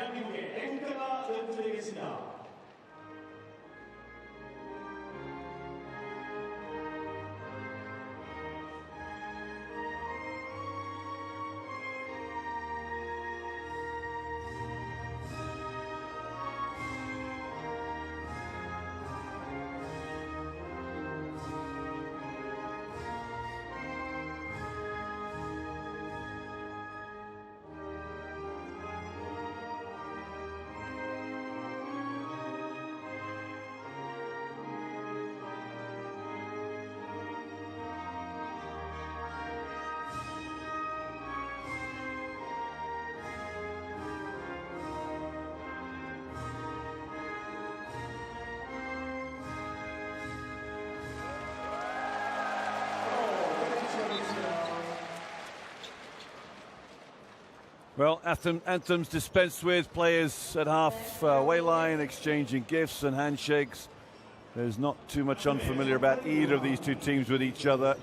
대한민국의 애국가가 연주되겠습니다. Well, anthems dispensed with, players at half-way line exchanging gifts and handshakes. There's not too much unfamiliar about either of these two teams with each other.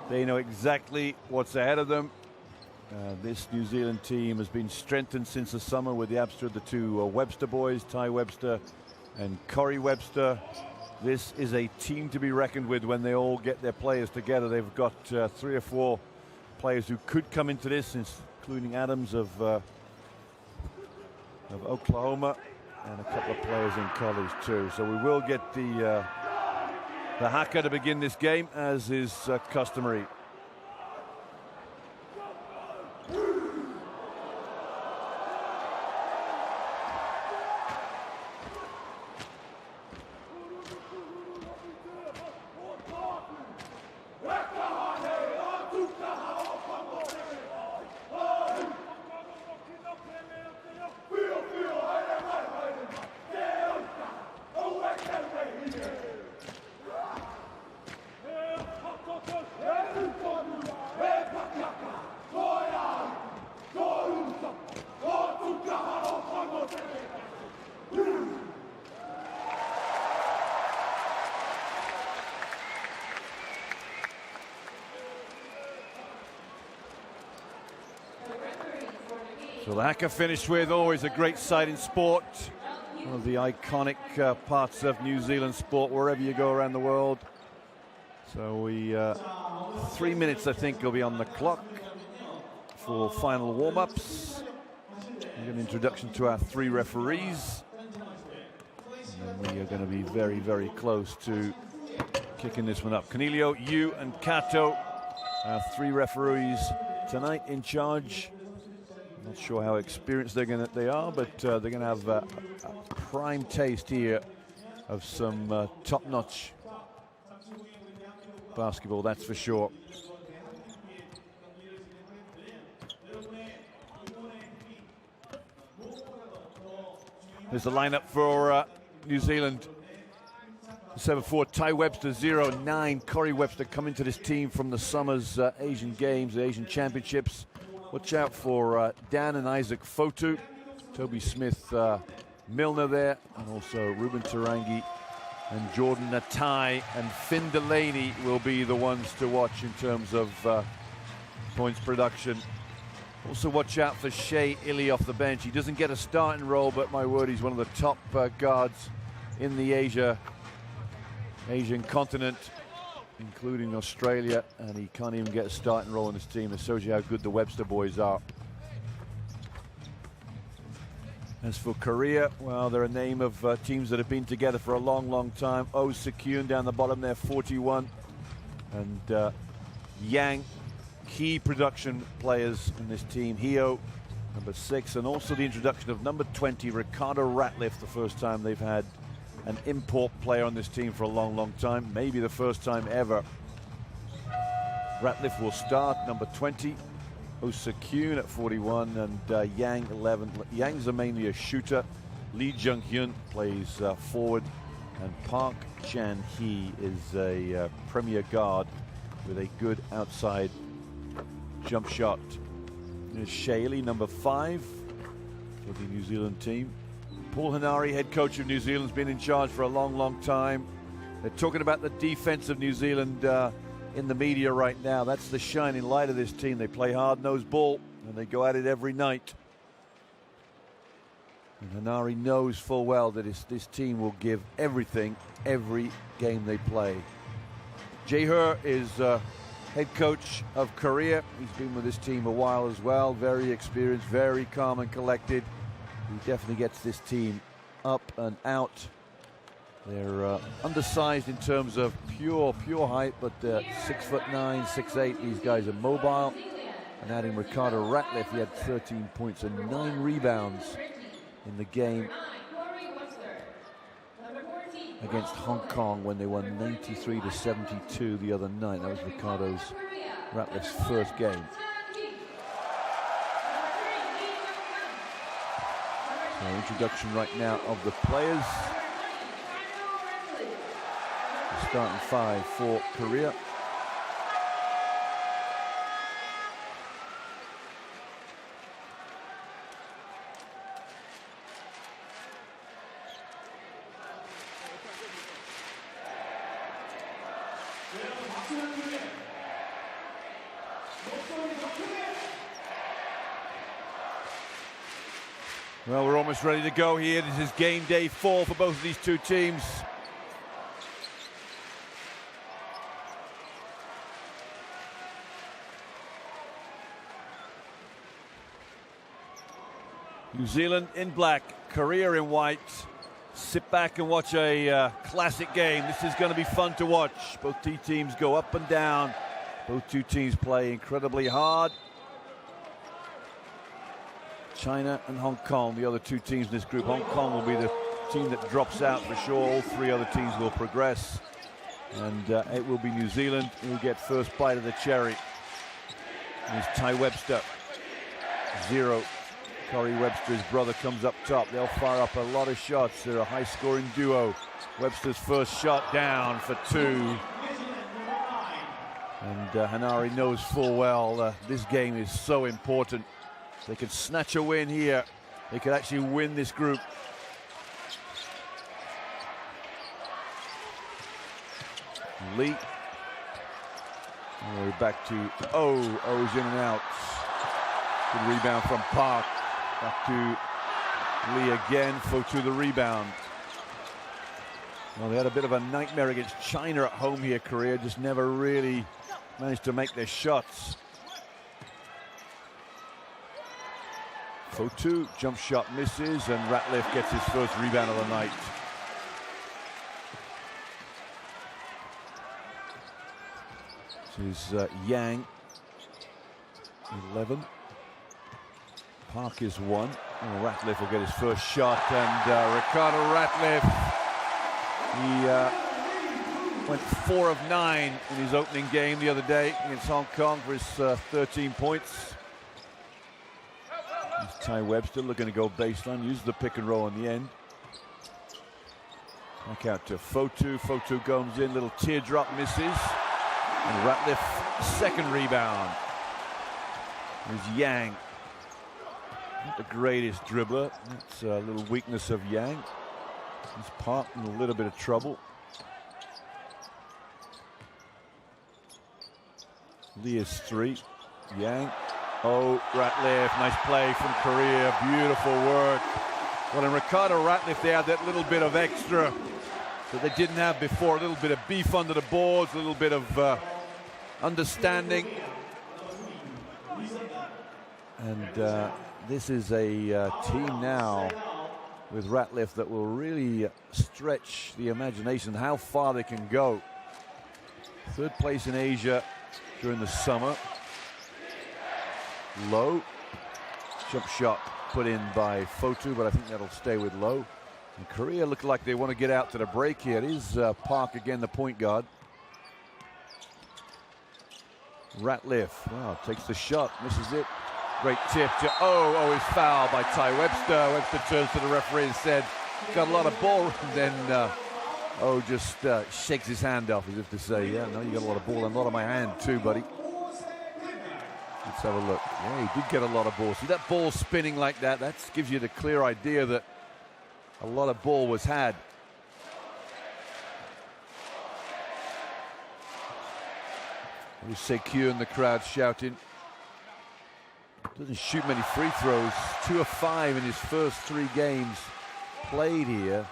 They know exactly what's ahead of them. This New Zealand team has been strengthened since the summer with the absence of the two Webster boys, Ty Webster and Corey Webster. This is a team to be reckoned with when they all get their players together. They've got 3 or 4 players who could come into this, including Adams of Oklahoma, and a couple of players in college too. So we will get the haka to begin this game, as is customary. So the haka finished with, always a great sight in sport. One of the iconic parts of New Zealand sport wherever you go around the world. So 3 minutes, I think, will be on the clock for final warm-ups. We get an introduction to our 3 referees. And then we are going to be very, very close to kicking this one up. Cornelio, you and Kato, our 3 referees tonight in charge. Not sure how experienced they are, but they're going to have a prime taste here of some top-notch basketball, that's for sure. There's the lineup for New Zealand. 7-4, Ty Webster, 0-9. Corey Webster coming to this team from the summer's Asian Games, the Asian Championships. Watch out for Dan and Isaac Fotu, Toby Smith Milner there, and also Ruben Tarangi and Jordan Natai and Finn Delaney will be the ones to watch in terms of points production. Also watch out for Shea Ili off the bench. He doesn't get a starting role, but my word, he's one of the top guards in the Asian continent, including Australia, and he can't even get a starting role in his team. It shows you how good the Webster boys are. As for Korea, well, they're a name of teams that have been together for a long, long time. Oh Sekyun down the bottom there, 41. And Yang, key production players in this team. Hio, number 6, and also the introduction of number 20, Ricardo Ratliff, the first time they've had an import player on this team for a long, long time, maybe the first time ever. Ratliff will start, number 20. Oh Sekyun at 41, and Yang 11. Yang's mainly a shooter. Lee Jung-hyun plays forward, and Park Chan-hee is a premier guard with a good outside jump shot. There's Shaley, number 5 for the New Zealand team. Paul Hanari, head coach of New Zealand, has been in charge for a long, long time. They're talking about the defense of New Zealand in the media right now. That's the shining light of this team. They play hard-nosed ball, and they go at it every night. And Hanari knows full well that this team will give everything every game they play. Jae Hur is head coach of Korea. He's been with this team a while as well. Very experienced, very calm and collected. He definitely gets this team up and out. They're undersized in terms of pure height, but 6'9", 6'8". These guys are mobile. And adding Ricardo Ratliff, he had 13 points and 9 rebounds in the game against Hong Kong when they won 93-72 the other night. That was Ricardo's Ratliff's first game. So introduction right now of the players. The starting 5 for Korea. Well, we're almost ready to go here. This is game day 4 for both of these two teams. New Zealand in black, Korea in white. Sit back and watch a classic game. This is going to be fun to watch. Both teams go up and down. Both two teams play incredibly hard. China and Hong Kong, the other two teams in this group. Hong Kong will be the team that drops out for sure. All 3 other teams will progress. And it will be New Zealand who get first bite of the cherry. Here's Ty Webster. 0. Corey Webster, his brother, comes up top. They'll fire up a lot of shots. They're a high-scoring duo. Webster's first shot down for 2. And Hanari knows full well this game is so important. They could snatch a win here. They could actually win this group. Lee. We're back to O's in and out. Good rebound from Park. Back to Lee again. Fotu the rebound. Well, they had a bit of a nightmare against China at home here, Korea. Just never really managed to make their shots. Fotu, jump shot misses, and Ratliff gets his first rebound of the night. This is Yang, 11. Park is 1. Oh, Ratliff will get his first shot, and Ricardo Ratliff, he went 4 of 9 in his opening game the other day against Hong Kong for his 13 points. Ty Webster looking to go baseline, use the pick and roll in the end. Back out to Fotu. Fotu goes in, little teardrop misses. And Ratliff, second rebound. There's Yang. Not the greatest dribbler. That's a little weakness of Yang. He's Park in a little bit of trouble. Lee is 3. Yang. Oh, Ratliff, nice play from Korea, beautiful work. Well, in Ricardo Ratliff, they had that little bit of extra that they didn't have before, a little bit of beef under the boards, a little bit of understanding. And this is a team now with Ratliff that will really stretch the imagination, how far they can go. 3rd place in Asia during the summer. Low. Jump shot put in by Fotu, but I think that'll stay with Low. And Korea look like they want to get out to the break here. It is Park again, the point guard. Ratliff, wow, takes the shot, misses it. Great tip to O is fouled by Ty Webster. Webster turns to the referee and said, got a lot of ball. And then O just shakes his hand off as if to say, yeah, no, you got a lot of ball and a lot of my hand too, buddy. Let's have a look. Yeah, he did get a lot of ball. See that ball spinning like that? That gives you the clear idea that a lot of ball was had. There's Sekyu in the crowd shouting. Doesn't shoot many free throws. 2 of 5 in his first 3 games played here.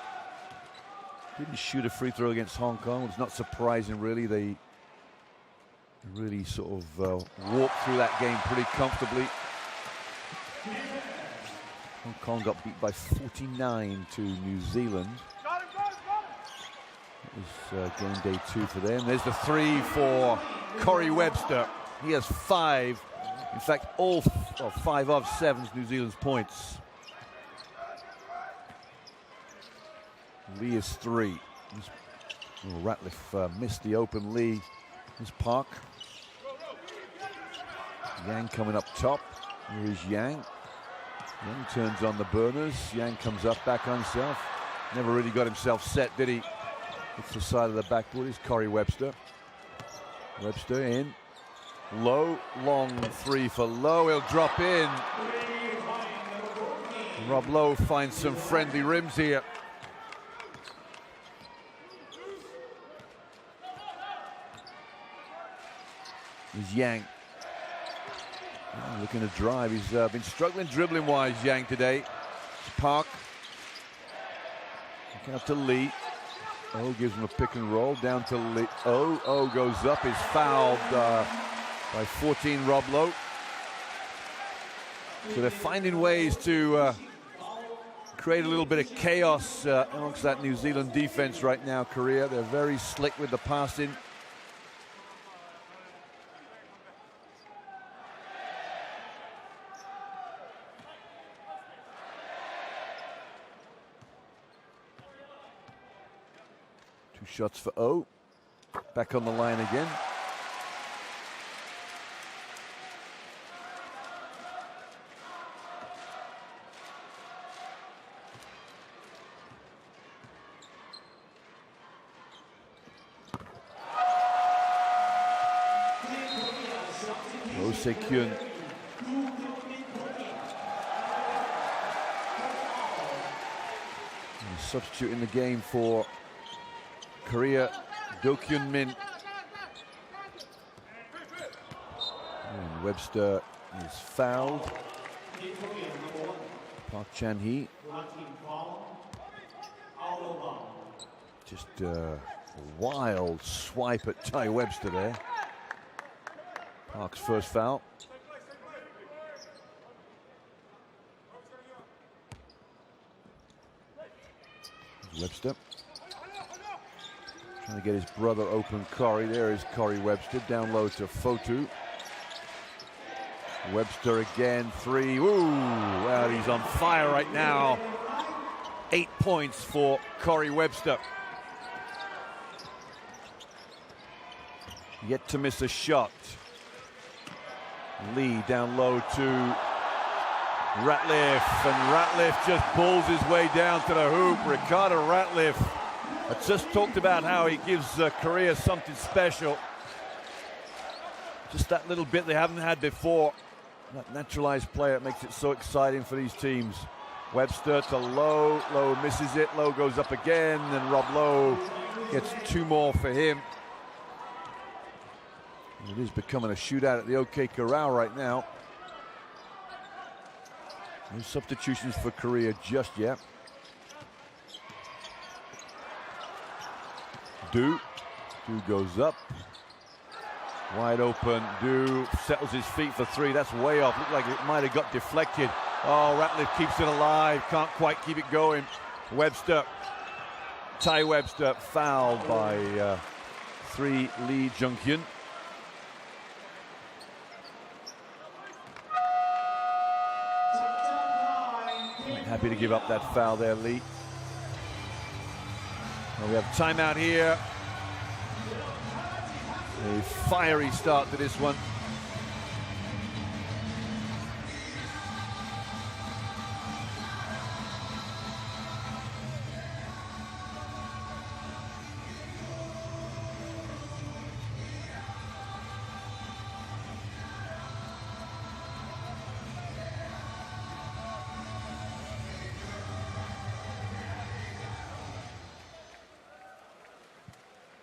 Didn't shoot a free throw against Hong Kong. It's not surprising, really. They really sort of walked through that game pretty comfortably. Hong Kong got beat by 49 to New Zealand. It was game day 2 for them. There's the 3 for Corey Webster. He has 5. In fact, all 5 of 7's New Zealand's points. Lee is 3. Ratliff missed the open Lee. Here's Park. Yang coming up top. Here is Yang. Yang turns on the burners. Yang comes up back on himself. Never really got himself set, did he? It's the side of the backboard is Corey Webster. Webster in. Low, long 3 for Low. He'll drop in. Rob Lowe finds some friendly rims here. Here's Yang. Looking to drive. He's been struggling dribbling-wise, Yang, today. Park. Looking out to Lee. Oh, gives him a pick and roll. Down to Lee. Oh, goes up. Is fouled by 14, Rob Lowe. So they're finding ways to create a little bit of chaos amongst that New Zealand defense right now, Korea. They're very slick with the passing. Two shots for O. Back on the line again. Oh Se-kyun. Substitute in the game for Korea, Do Kyun-min. And Webster is fouled. Park Chan-hee. Just a wild swipe at Ty Webster there. Park's first foul. Webster. Trying to get his brother open Corey. There is Corey Webster. Down low to Fotu. Webster again. 3. Ooh, well, he's on fire right now. 8 points for Corey Webster. Yet to miss a shot. Lee down low to Ratliff, and Ratliff just pulls his way down to the hoop. Ricardo Ratliff. I just talked about how he gives Korea something special. Just that little bit they haven't had before. That naturalized player, it makes it so exciting for these teams. Webster to Lowe. Lowe misses it. Lowe goes up again, and Rob Lowe gets 2 more for him. It is becoming a shootout at the OK Corral right now. No substitutions for Korea just yet. Du goes up. Wide open. Du settles his feet for 3. That's way off. Looked like it might have got deflected. Oh, Ratliff keeps it alive. Can't quite keep it going. Webster. Ty Webster fouled by 3, Lee Jung-kyun. Happy to give up that foul there, Lee. Well, we have timeout here. A fiery start to this one.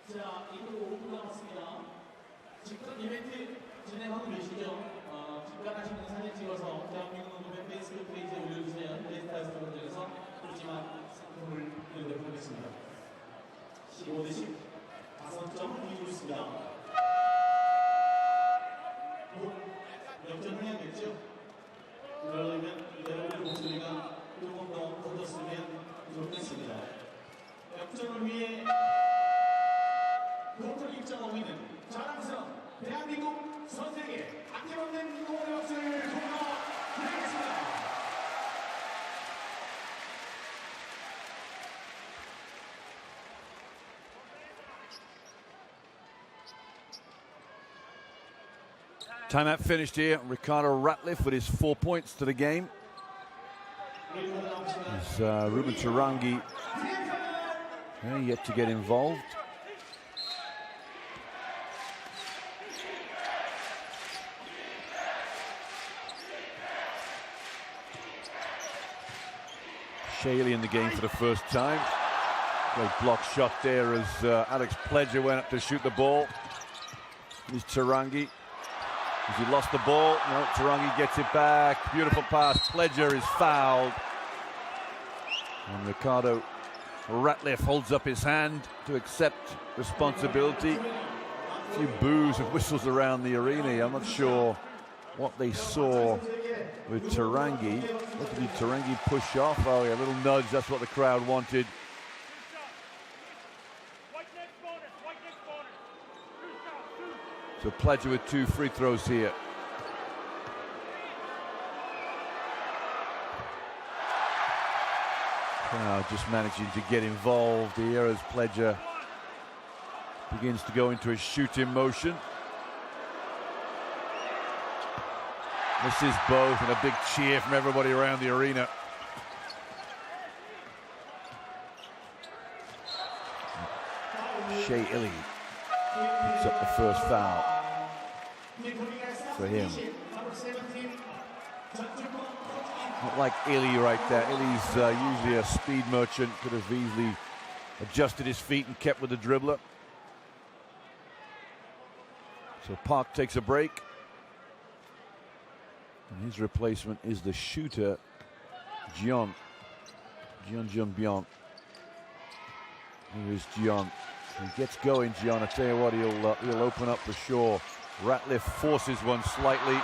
자, 2분 5분 남았습니다. 직접 이벤트 진행하고 계시죠? 입관하시는 사진 찍어서 대한민국 농구팬 페이스북 페이지에 올려주세요. 베이스타스 분들에서 푸짐한 상품을 드리도록 하겠습니다. 15대 10, 5점을 이기고 있습니다. 역전을 해야겠죠? 그러려면 여러분의 목소리가 조금 더 커졌으면 좋겠습니다. 역전을 위해 공을 입장하고 있는 자랑스러운 대한민국 선수에게 아낌없는 응원의 박수를 보내드리겠습니다. Timeout finished here. Ricardo Ratliff with his 4 points to the game. As Ruben Tarangi yet to get involved. Shaley in the game for the first time. Great block shot there as Alex Pledger went up to shoot the ball. Here's Tarangi. As he lost the ball, no, Tarangi gets it back. Beautiful pass. Pledger is fouled. And Ricardo Ratliff holds up his hand to accept responsibility. A few boos and whistles around the arena. I'm not sure what they saw with Tarangi. What did Tarangi push off? Oh yeah, a little nudge. That's what the crowd wanted. So Pledger with 2 free throws here. Crowd just managing to get involved here as Pledger begins to go into a shooting motion. Misses both and a big cheer from everybody around the arena. Shea Ili picks up the first foul for him. Not like Ili right there. Ili's usually a speed merchant, could have easily adjusted his feet and kept with the dribbler. So Park takes a break. And his replacement is the shooter, Gion Bion. Here is Gion. He gets going, Gion. I tell you what, he'll open up for sure. Ratliff forces one slightly,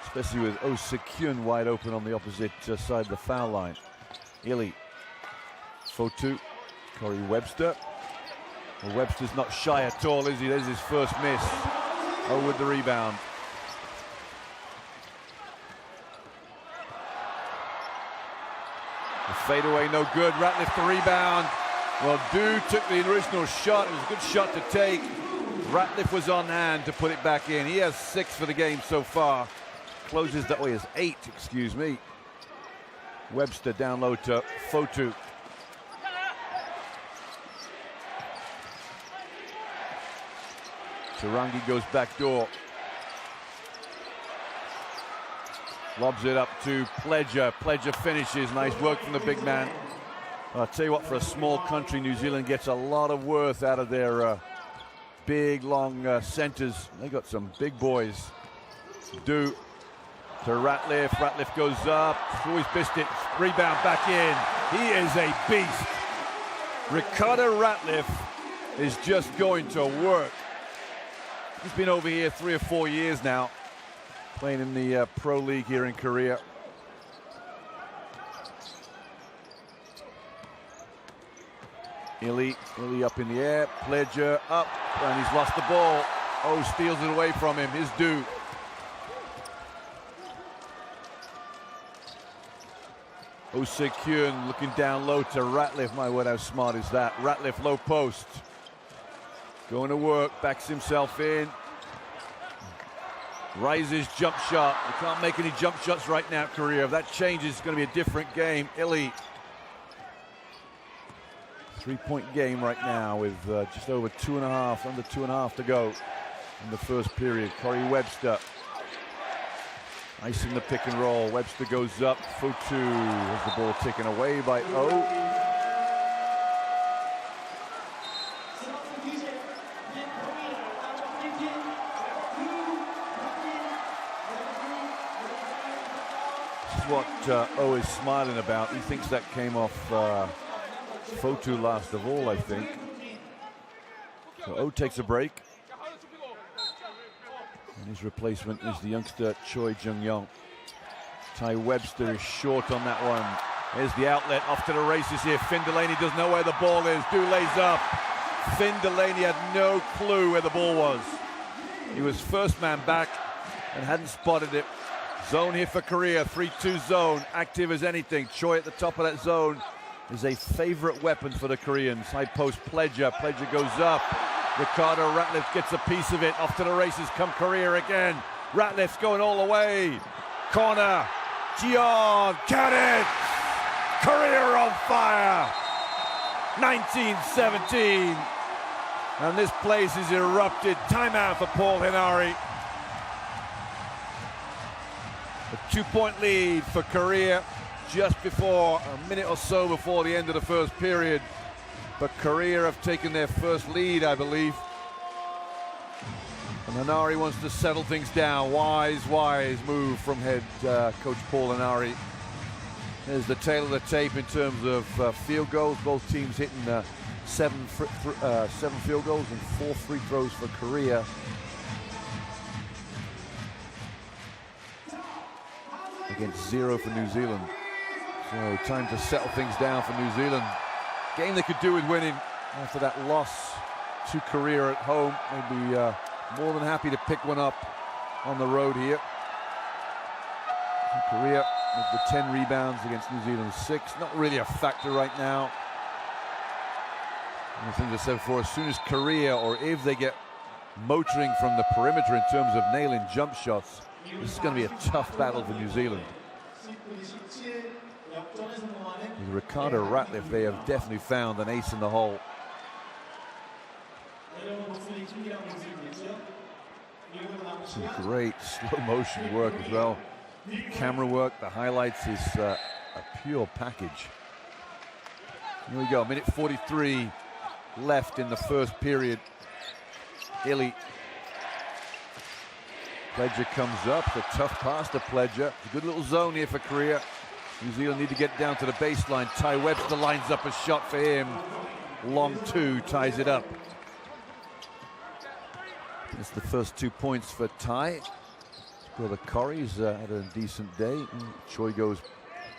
especially with Oh Se-kyun wide open on the opposite side of the foul line. Ili, Fotu, Corey Webster. Well, Webster's not shy at all, is he? There's his first miss. Oh, with the rebound. The fadeaway, no good. Ratliff the rebound. Well, Du took the original shot. It was a good shot to take. Ratliff was on hand to put it back in. He has 6 for the game so far. Closes that way, he has 8, excuse me. Webster down low to Fotu. Tarangi goes back door. Lobs it up to Pledger. Pledger finishes. Nice work from the big man. I'll tell you what, for a small country, New Zealand gets a lot of worth out of their big, long centers. They got some big boys. Du to Ratliff. Ratliff goes up. Always missed it. Rebound back in. He is a beast. Ricardo Ratliff is just going to work. He's been over here 3 or 4 years now, playing in the Pro League here in Korea. Ili up in the air, Pledger up, and he's lost the ball. Oh, steals it away from him. Here's Du. Oh Se-kyun looking down low to Ratliff. My word, how smart is that? Ratliff low post. Going to work, backs himself in. Rises jump shot. You can't make any jump shots right now, Korea. If that changes, it's going to be a different game. Ili. 3-point game right now with just over 2.5, under 2.5 to go in the first period. Corey Webster. Nice in the pick and roll. Webster goes up. Fotu has the ball taken away by O. O is smiling about. He thinks that came off Fotu last of all, I think. So O takes a break. And his replacement is the youngster Choi Jung-young. Ty Webster is short on that one. Here's the outlet, off to the races here. Finn Delaney doesn't know where the ball is. Do lays up. Finn Delaney had no clue where the ball was. He was first man back and hadn't spotted it. Zone here for Korea, 3-2 zone, active as anything. Choi at the top of that zone is a favorite weapon for the Koreans. High post Pledger, Pledger goes up. Ricardo Ratliff gets a piece of it. Off to the races come Korea again. Ratliff's going all the way. Corner, Jian, count it! Korea on fire! 19-17. And this place is erupted. Timeout for Paul Henare. A 2-point lead for Korea just before, a minute or so before the end of the first period. But Korea have taken their first lead, I believe. And Henare wants to settle things down. Wise move from head coach Paul Henare. There's the tail of the tape in terms of field goals. Both teams hitting 7 field goals and 4 free throws for Korea. Against 0 for New Zealand. So time to settle things down for New Zealand. Game they could do with winning after that loss to Korea at home. They'd be more than happy to pick one up on the road here. And Korea with the 10 rebounds against New Zealand's 6. Not really a factor right now. And I think I said before, as soon as Korea, or if they get motoring from the perimeter in terms of nailing jump shots, this is going to be a tough battle for New Zealand. With Ricardo Ratliff, they have definitely found an ace in the hole. Some great slow motion work as well. Camera work, the highlights is a pure package. Here we go, minute 43 left in the first period. Illy. Pledger comes up, the tough pass to Pledger. It's a good little zone here for Korea. New Zealand need to get down to the baseline. Ty Webster lines up a shot for him. Long 2 ties it up. It's the first 2 points for Ty. Brother Corey's had a decent day. Choi goes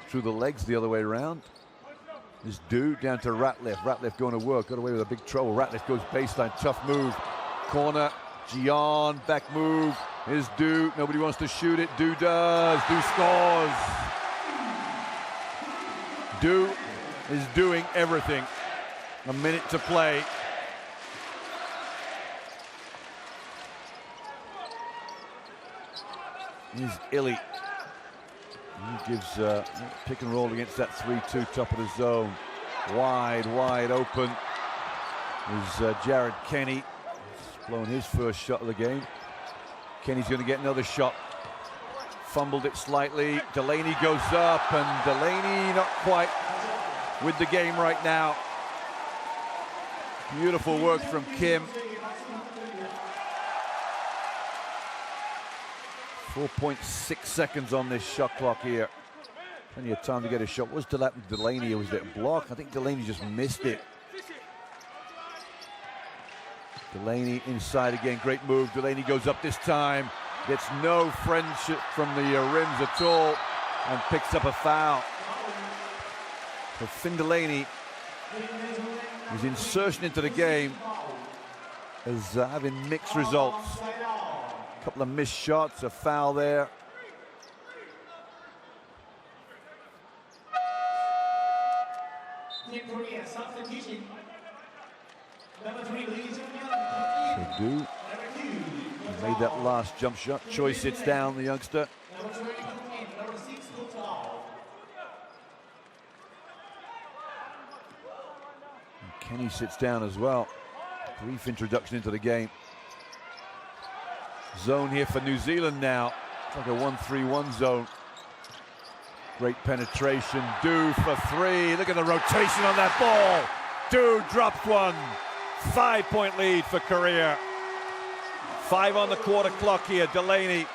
through the legs the other way around. This dude down to Ratliff. Ratliff going to work. Got away with a big trouble. Ratliff goes baseline. Tough move. Corner. Jian. Back move. Here's Du. Nobody wants to shoot it. Du does. Du scores. Du is doing everything. A minute to play. Here's Illy. He gives pick and roll against that 3-2 top of the zone. Wide open is Jared Kenny. He's blown his first shot of the game. Kenny's going to get another shot. Fumbled it slightly. Delaney goes up, and Delaney not quite with the game right now. Beautiful work from Kim. 4.6 seconds on this shot clock here. Plenty of time to get a shot. What was Delaney? Was it a block? I think Delaney just missed it. Delaney inside again. Great move. Delaney goes up this time. Gets no friendship from the rims at all and picks up a foul. So Finn Delaney, his insertion into the game is having mixed results. A couple of missed shots, a foul there. So Du made that last jump shot. Choi sits down, the youngster. And Kenny sits down as well. Brief introduction into the game. Zone here for New Zealand now. It's like a 1-3-1 zone. Great penetration. Du for 3. Look at the rotation on that ball. Du drops one. 5-point lead for Korea. 5 on the quarter clock here. Delaney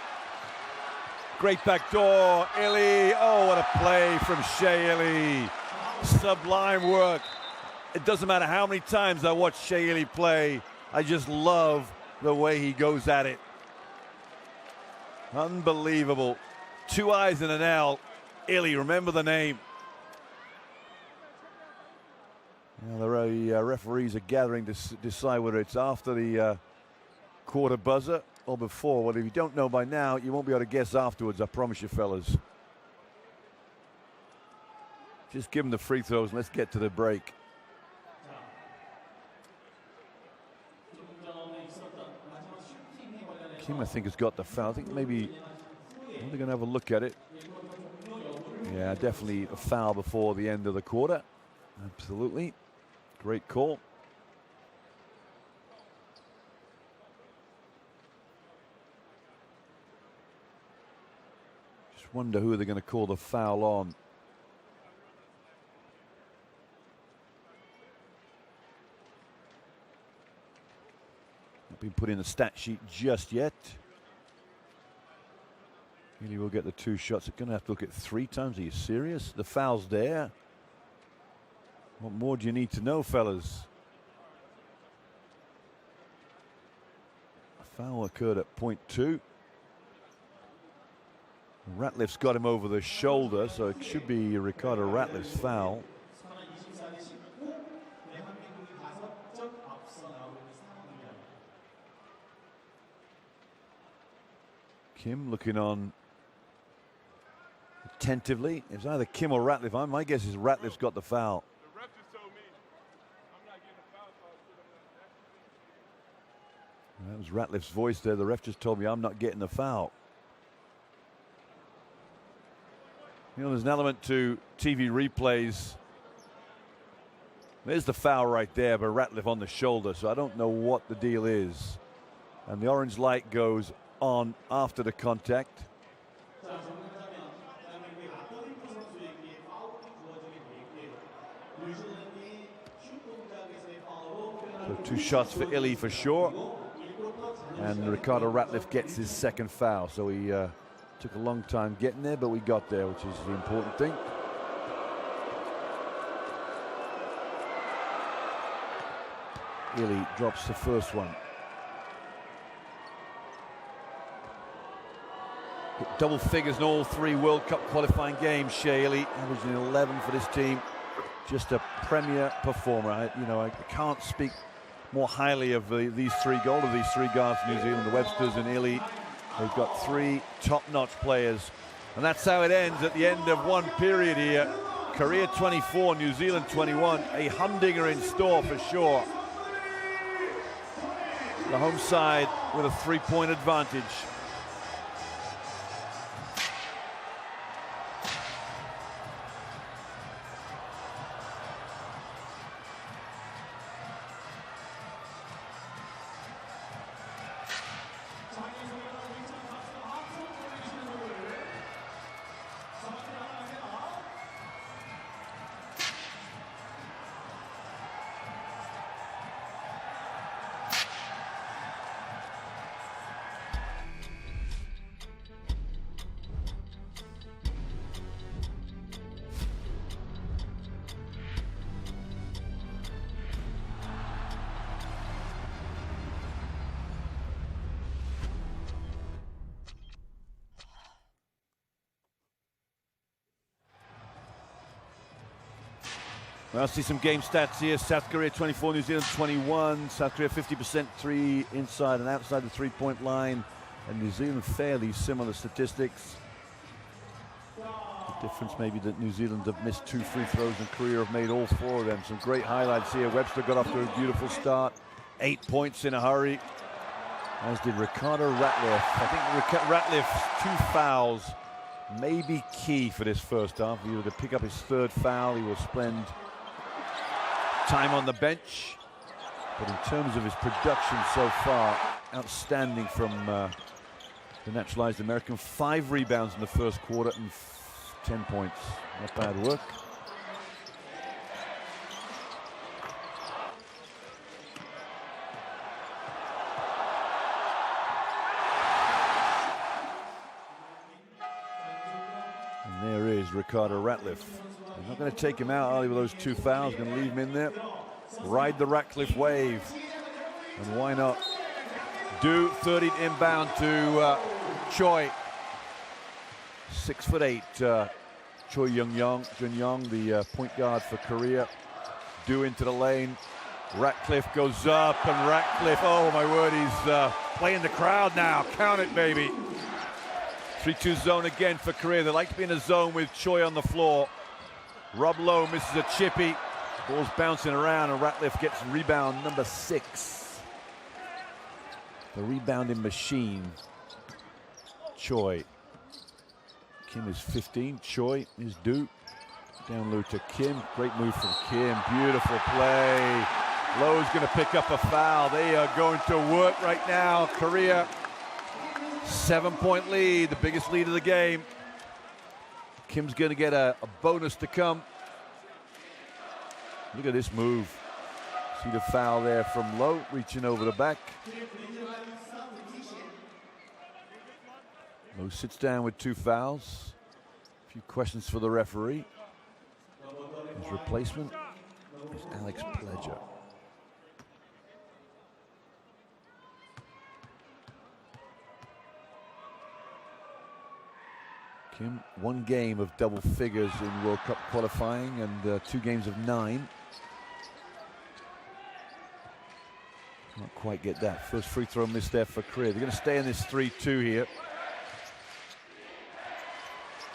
Great back door, Illy. Oh, what a play from Shea Illy. Sublime work. It doesn't matter how many times I watch Shea Illy play, I just love the way he goes at it. Unbelievable. 2 I's and an L. Illy, remember the name. Now the referees are gathering to decide whether it's after the quarter buzzer or before. Well, if you don't know by now, you won't be able to guess afterwards, I promise you, fellas. Just give them the free throws and let's get to the break. Kim, I think, has got the foul. I think maybe they're going to have a look at it. Yeah, definitely a foul before the end of the quarter. Absolutely. Great call. Just wonder who they're going to call the foul on. Not been put in the stat sheet just yet. Really will get the 2 shots. They're going to have to look at 3 times. Are you serious? The foul's there. What more do you need to know, fellas? A foul occurred at point 2. Ratliff's got him over the shoulder, so it should be Ricardo Ratliff's foul. Kim looking on attentively. It's either Kim or Ratliff. My guess is Ratliff's got the foul. The ref just told me I'm not getting a foul call. That was Ratliff's voice there. The ref just told me I'm not getting the foul. You know, there's an element to TV replays. There's the foul right there, but Ratliff on the shoulder, so I don't know what the deal is. And the orange light goes on after the contact. So 2 shots for Illy for sure. And Ricardo Ratliff gets his 2nd foul. So he took a long time getting there, but we got there, which is the important thing. Illy drops the first one. Hit double figures in all 3 World Cup qualifying games. Shea Illy averaging 11 for this team. Just a premier performer. I can't speak more highly of these 3 goals, of these 3 guards from New Zealand, the Websters and Illy. They've got 3 top-notch players. And that's how it ends at the end of one period here. Korea 24, New Zealand 21. A humdinger in store for sure. The home side with a 3-point advantage. Well, see some game stats here. South Korea 24, New Zealand 21. South Korea 50% 3 inside and outside the 3-point line. And New Zealand fairly similar statistics. The difference maybe that New Zealand have missed 2 free throws and Korea have made all 4 of them. Some great highlights here. Webster got off to a beautiful start. 8 points in a hurry. As did Ricardo Ratliff. I think Ratliff's 2 fouls may be key for this first half. If he were to pick up his 3rd foul, he will spend time on the bench. But in terms of his production so far, outstanding from the naturalized American. 5 rebounds in the first quarter and 10 points. Not bad work. Carter Ratliff. They're not going to take him out, are they, with those 2 fouls? Going to leave him in there. Ride the Ratcliffe wave. And why not? Do 30 inbound to Choi. 6'8", Choi Jun-young, the point guard for Korea. Do into the lane. Ratcliffe goes up, and Ratcliffe, oh my word, he's playing the crowd now. Count it, baby. 3-2 zone again for Korea. They like to be in a zone with Choi on the floor. Rob Lowe misses a chippy. Ball's bouncing around, and Ratcliffe gets rebound number 6. The rebounding machine. Choi. Kim is 15. Choi is Do. Down low to Kim. Great move from Kim. Beautiful play. Lowe's going to pick up a foul. They are going to work right now. Korea, 7-point lead, the biggest lead of the game. Kim's going to get a bonus to come. Look at this move. See the foul there from Lowe, reaching over the back. Lowe sits down with 2 fouls. A few questions for the referee. His replacement is Alex Pledger. Kim, 1 game of double figures in World Cup qualifying and 2 games of 9. Can't quite get that. First free throw missed there for Korea. They're going to stay in this 3-2 here.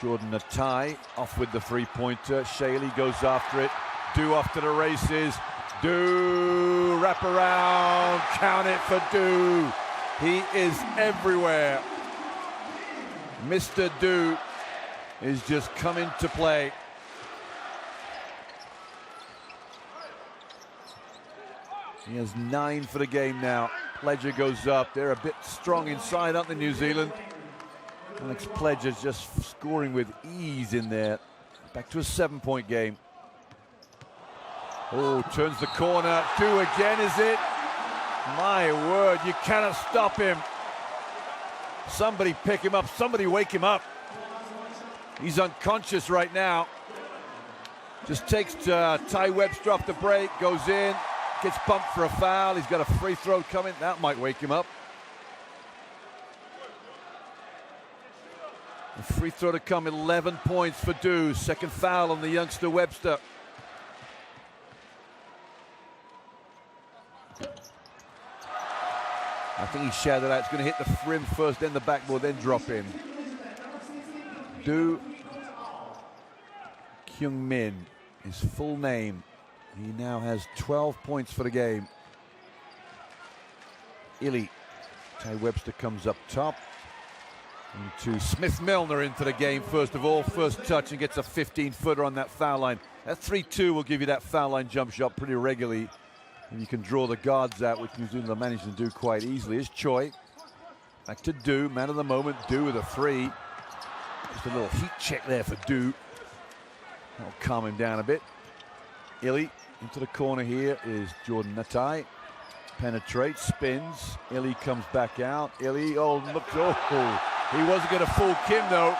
Jordan Atai off with the 3-pointer. Shaley goes after it. Do off to the races. Do wrap around. Count it for Do. He is everywhere. Mr. Do is just coming to play. He has 9 for the game now. Pledger goes up. They're a bit strong inside, aren't they, New Zealand? Alex Pledger's just scoring with ease in there. Back to a 7-point game. Oh, turns the corner. Do again, is it? My word, you cannot stop him. Somebody pick him up. Somebody wake him up. He's unconscious right now. Just takes Ty Webster off the break, goes in, gets bumped for a foul. He's got a free throw coming. That might wake him up. A free throw to come, 11 points for Do. Second foul on the youngster Webster. I think he shouted out, it's going to hit the rim first, then the backboard, then drop in. Do Kyung-min, his full name. He now has 12 points for the game. Illy. Ty Webster comes up top. Into Smith Milner into the game, first of all. First touch and gets a 15-footer on that foul line. That 3-2 will give you that foul line jump shot pretty regularly. And you can draw the guards out, which New Zealand are managing to do quite easily. Here's Choi. Back to Do, man of the moment. Do with a 3. Just a little heat check there for Do. That'll calm him down a bit. Illy into the corner here is Jordan Natai. Penetrates, spins. Illy comes back out. Illy, oh, look, oh. He wasn't going to fool Kim, though.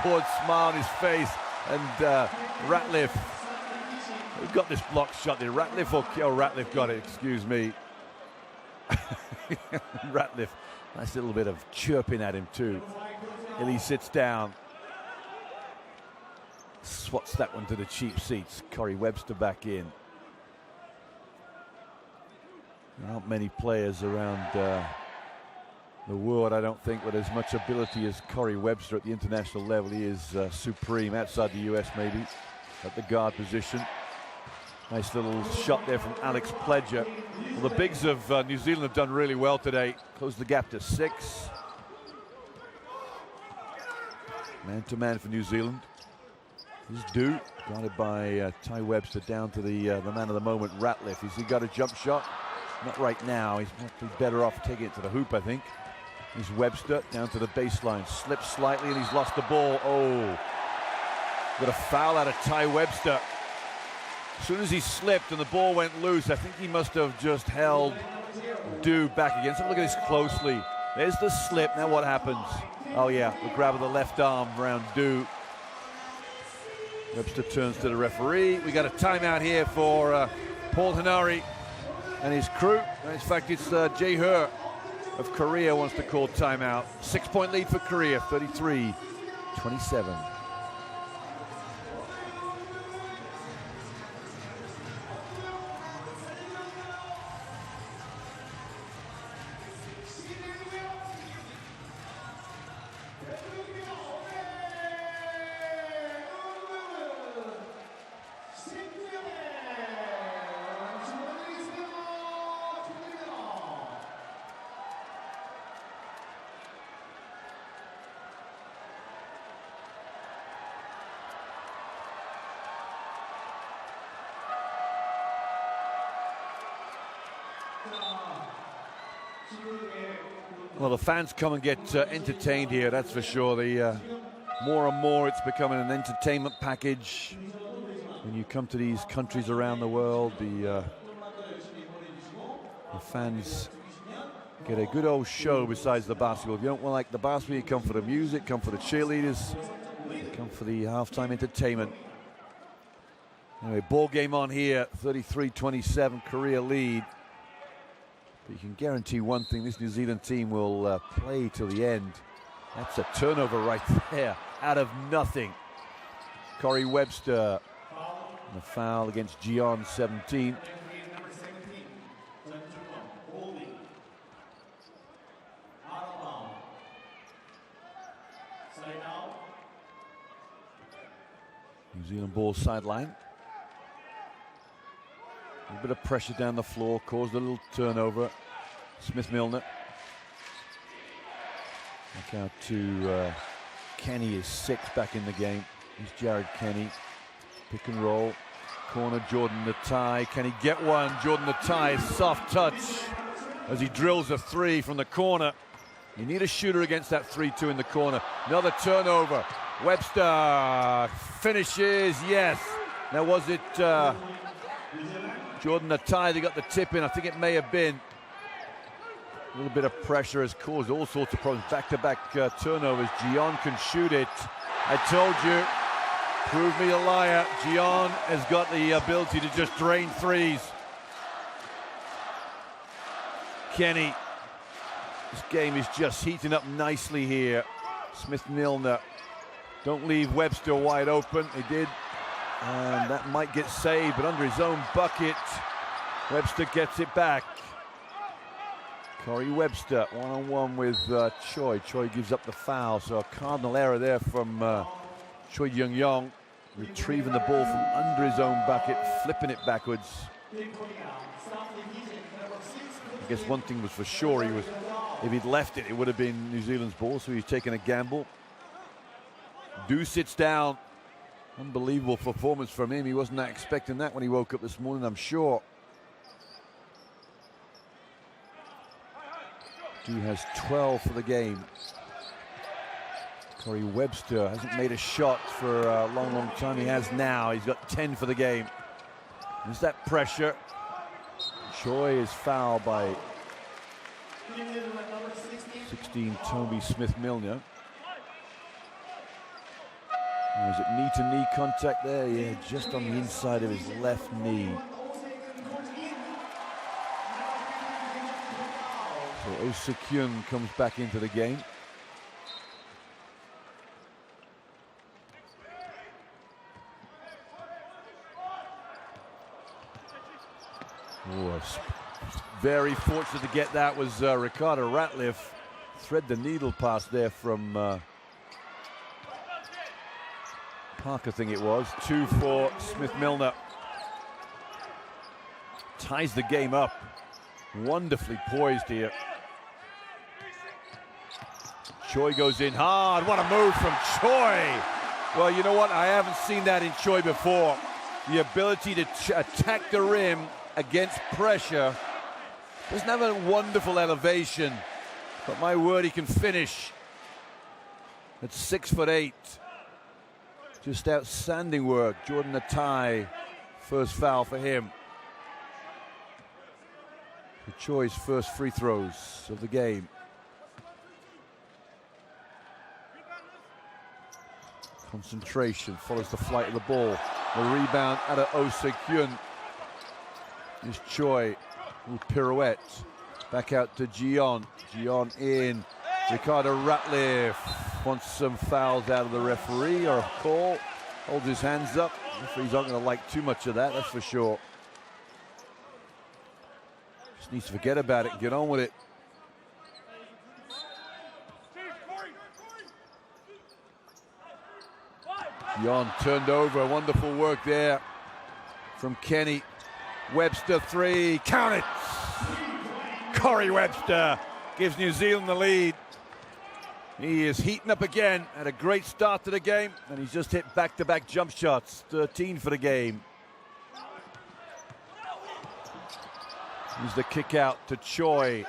Ward smile on his face. And Ratliff, who got this block shot there? Ratliff or Ratliff got it, excuse me. Ratliff, nice little bit of chirping at him, too. Illy sits down. Swats that one to the cheap seats. Corey Webster back in. There aren't many players around the world, I don't think, with as much ability as Corey Webster at the international level. He is supreme, outside the US maybe, at the guard position. Nice little shot there from Alex Pledger. Well, the bigs of New Zealand have done really well today. Closed the gap to 6. Man-to-man for New Zealand. Here's Do, guarded by Ty Webster, down to the man of the moment, Ratliff. Has he got a jump shot? Not right now. He's probably better off taking it to the hoop, I think. Here's Webster down to the baseline. Slips slightly and he's lost the ball. Oh, got a foul out of Ty Webster. As soon as he slipped and the ball went loose, I think he must have just held Do back again. So look at this closely. There's the slip. Now what happens? Oh yeah, the grab of the left arm around Do. Webster turns to the referee. We got a timeout here for Paul Henare and his crew. In fact, it's Jae Hur of Korea wants to call timeout. 6-point lead for Korea, 33-27. Well, the fans come and get entertained here, that's for sure. The more and more it's becoming an entertainment package. When you come to these countries around the world, the fans get a good old show besides the basketball. If you don't like the basketball, you come for the music, come for the cheerleaders, come for the halftime entertainment. Anyway, ball game on here, 33-27, Korea lead. But you can guarantee one thing, this New Zealand team will play till the end. That's a turnover right there, out of nothing. Corey Webster, and a foul against Gion, 17. New Zealand ball sideline. A bit of pressure down the floor, caused a little turnover. Smith-Milner. Back out to Kenny, is 6 back in the game. He's Jared Kenny. Pick and roll. Corner, Jordan Natai. Can he get one? Jordan Natai, soft touch as he drills a 3 from the corner. You need a shooter against that 3-2 in the corner. Another turnover. Webster finishes, yes. Now was it Jordan Natai that got the tip in? I think it may have been. A little bit of pressure has caused all sorts of problems. Back-to-back turnovers. Gion can shoot it. I told you, prove me a liar. Gion has got the ability to just drain threes. Kenny, this game is just heating up nicely here. Smith-Milner, don't leave Webster wide open. He did, and that might get saved, but under his own bucket, Webster gets it back. Corey Webster one-on-one with Choi. Choi gives up the foul, so a cardinal error there from Choi Young-yong, retrieving the ball from under his own bucket, flipping it backwards. I guess one thing was for sure, if he'd left it, it would have been New Zealand's ball, so he's taking a gamble. Du sits down. Unbelievable performance from him. He wasn't expecting that when he woke up this morning, I'm sure. Du has 12 for the game. Corey Webster hasn't made a shot for a long, long time. He has now. He's got 10 for the game. There's that pressure. Choi is fouled by 16, Toby Smith-Milner. Was it knee-to-knee contact there? Yeah, just on the inside of his left knee. So Oh Se-kyun comes back into the game. Oh, very fortunate to get that was Ricardo Ratliff. Thread the needle pass there from Parker, I think it was. 2 for Smith-Milner. Ties the game up. Wonderfully poised here. Choi goes in hard. What a move from Choi. Well, you know what? I haven't seen that in Choi before. The ability to attack the rim against pressure. Doesn't have a wonderful elevation, but my word, he can finish. At 6'8". Just outstanding work. Jordan Natai, first foul for him. For Choi's first free throws of the game. Concentration, follows the flight of the ball. The rebound out of Oh Se-kyun. Is Choi, who pirouette. Back out to Jeon. Jeon in. Ricardo Ratliff wants some fouls out of the referee or a call. Holds his hands up. Referee's not going to like too much of that, that's for sure. Just needs to forget about it and get on with it. Jeon turned over. Wonderful work there from Kenny. Webster three. Count it! Corey Webster gives New Zealand the lead. He is heating up again. Had a great start to the game, and he's just hit back-to-back jump shots. 13 for the game. Here's the kick out to Choi.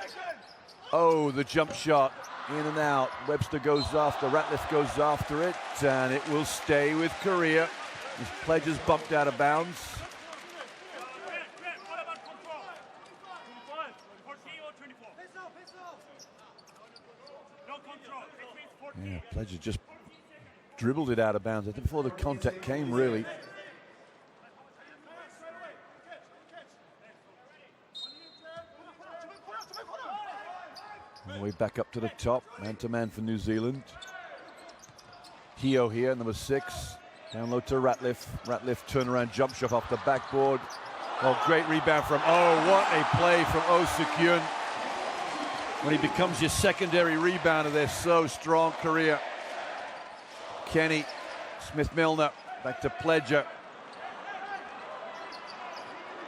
Oh, the jump shot. In and out. Webster goes after. Ratliff goes after it, and it will stay with Korea. His Pledger's bumped out of bounds. Yeah, Pledger just dribbled it out of bounds. I think before the contact came, really. All the way back up to the top, man-to-man for New Zealand. Hio here, number 6. Down low to Ratliff. Ratliff turnaround jump shot off the backboard. Oh, great rebound from, oh, what a play from Oh Se-kyun. When he becomes your secondary rebounder, they're so strong, Korea. Kenny, Smith-Milner, back to Pledger.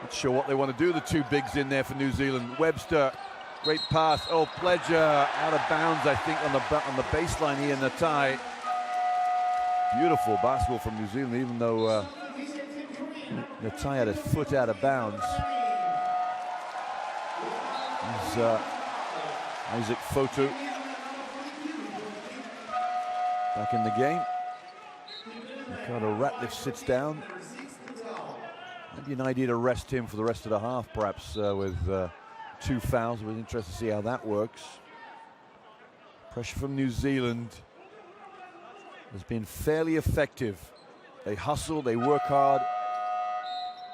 Not sure what they want to do, the two bigs in there for New Zealand. Webster, great pass. Oh, Pledger out of bounds, I think, on the baseline here in the tie. Beautiful basketball from New Zealand, even though the tie had a foot out of bounds. Here's Isaac Fotu back in the game. Ricardo Ratliff sits down. Maybe an idea to rest him for the rest of the half, perhaps, with 2 fouls. We're interested to see how that works. Pressure from New Zealand has been fairly effective. They hustle, they work hard.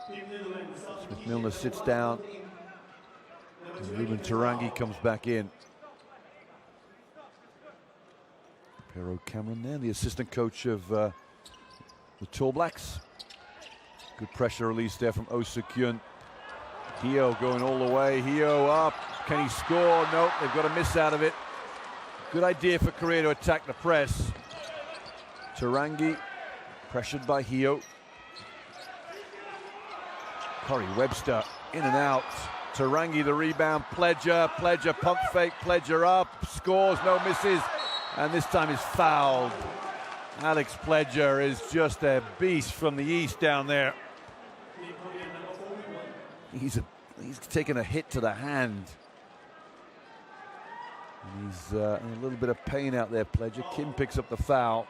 Smith-Milner sits down. And Ruben Tarangi comes back in. Pero Cameron there, the assistant coach of the Tall Blacks. Good pressure release there from Oh Se-kyun. Hio going all the way. Hio up. Can he score? Nope, they've got a miss out of it. Good idea for Korea to attack the press. Tarangi pressured by Hio. Corey Webster in and out. Tarangi the rebound. Pledger pump fake. Pledger up. Scores, no misses. And this time is fouled. Alex Pledger is just a beast from the east down there. He's taken a hit to the hand. He's in a little bit of pain out there, Pledger. Kim picks up the foul.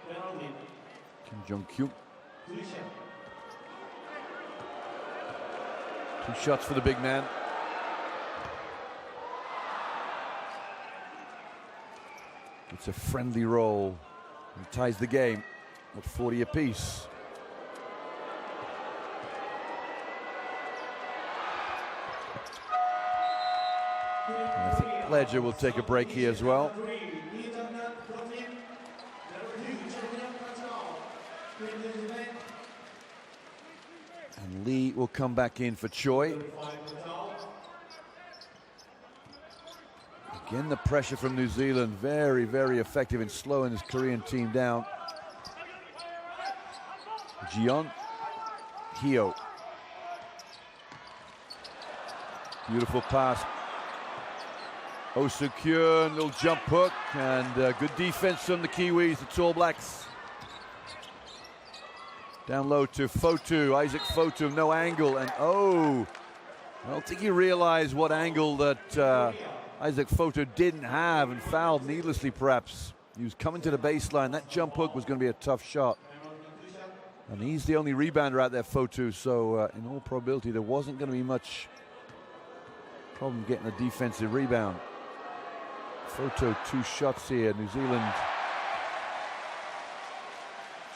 Kim Jong-kyuk. 2 shots for the big man. It's a friendly roll and ties the game at 40 apiece. And I think Pledger will take a break here as well. And Lee will come back in for Choi. Again, the pressure from New Zealand, very, very effective in slowing this Korean team down. Jeon, Hio. Beautiful pass. Oh Se-kyun, little jump hook, and good defense from the Kiwis, the Tall Blacks. Down low to Fotu, Isaac Fotu, no angle, and oh, I don't think he realized what angle that Isaac Fotu didn't have and fouled needlessly, perhaps. He was coming to the baseline. That jump hook was going to be a tough shot. And he's the only rebounder out there, Fotu, so in all probability, there wasn't going to be much problem getting a defensive rebound. Fotu, 2 shots here. New Zealand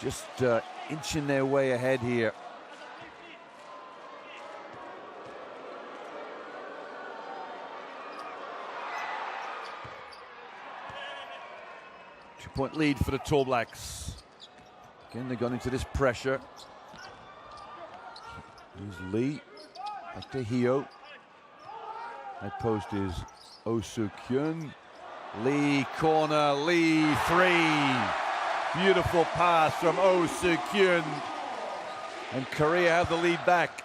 just inching their way ahead here. Two-point lead for the Tall Blacks. Again, they've gone into this pressure. Here's Lee. Back to Hio. That post is Oh Soo-kyun. Lee corner, Lee three. Beautiful pass from Oh Soo-kyun. And Korea have the lead back.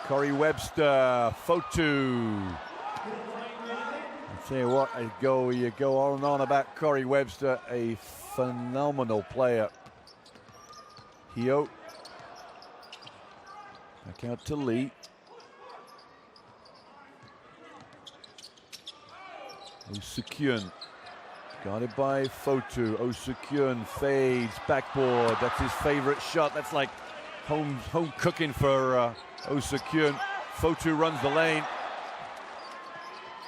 Corey Webster, Fotu. I'll tell you what, you go on and on about Corey Webster, a phenomenal player. Hio. Back out to Lee. Oh Soo-kyun. Guarded by Fotu. Oh Soo-kyun fades, backboard. That's his favorite shot. That's like home cooking for Oh Soo-kyun. Fotu runs the lane.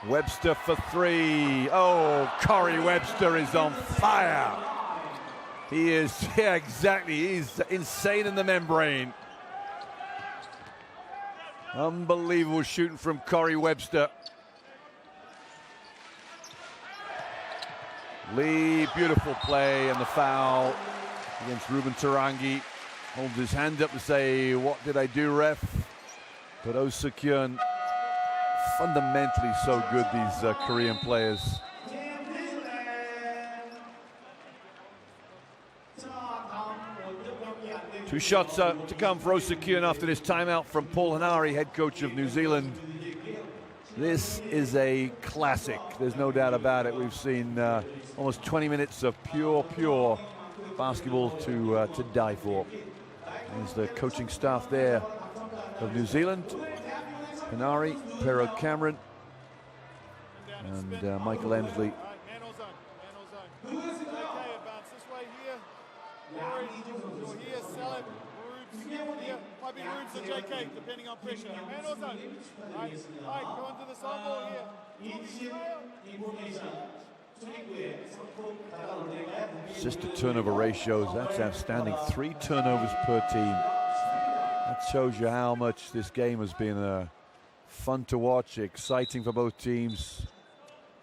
Webster for three. Oh, Corey Webster is on fire. He is, yeah, exactly. He's insane in the membrane. Unbelievable shooting from Corey Webster. Lee, beautiful play, and the foul against Ruben Tarangi. Holds his hand up to say, what did I do, ref? But Oh Soo-kyun, fundamentally so good, these Korean players. Two shots to come for Oh Soo-kyun after this timeout from Paul Hanari, head coach of New Zealand. This is a classic, there's no doubt about it. We've seen almost 20 minutes of pure basketball to die for. There's the coaching staff there of New Zealand. Hanari, Pero Cameron, and Michael Emsley. Might be Rubes or JK, depending on pressure. Man or zone. Right, go into the side ball here. Assist to turnover ratios, that's outstanding. 3 turnovers per team. That shows you how much this game has been fun to watch, exciting for both teams,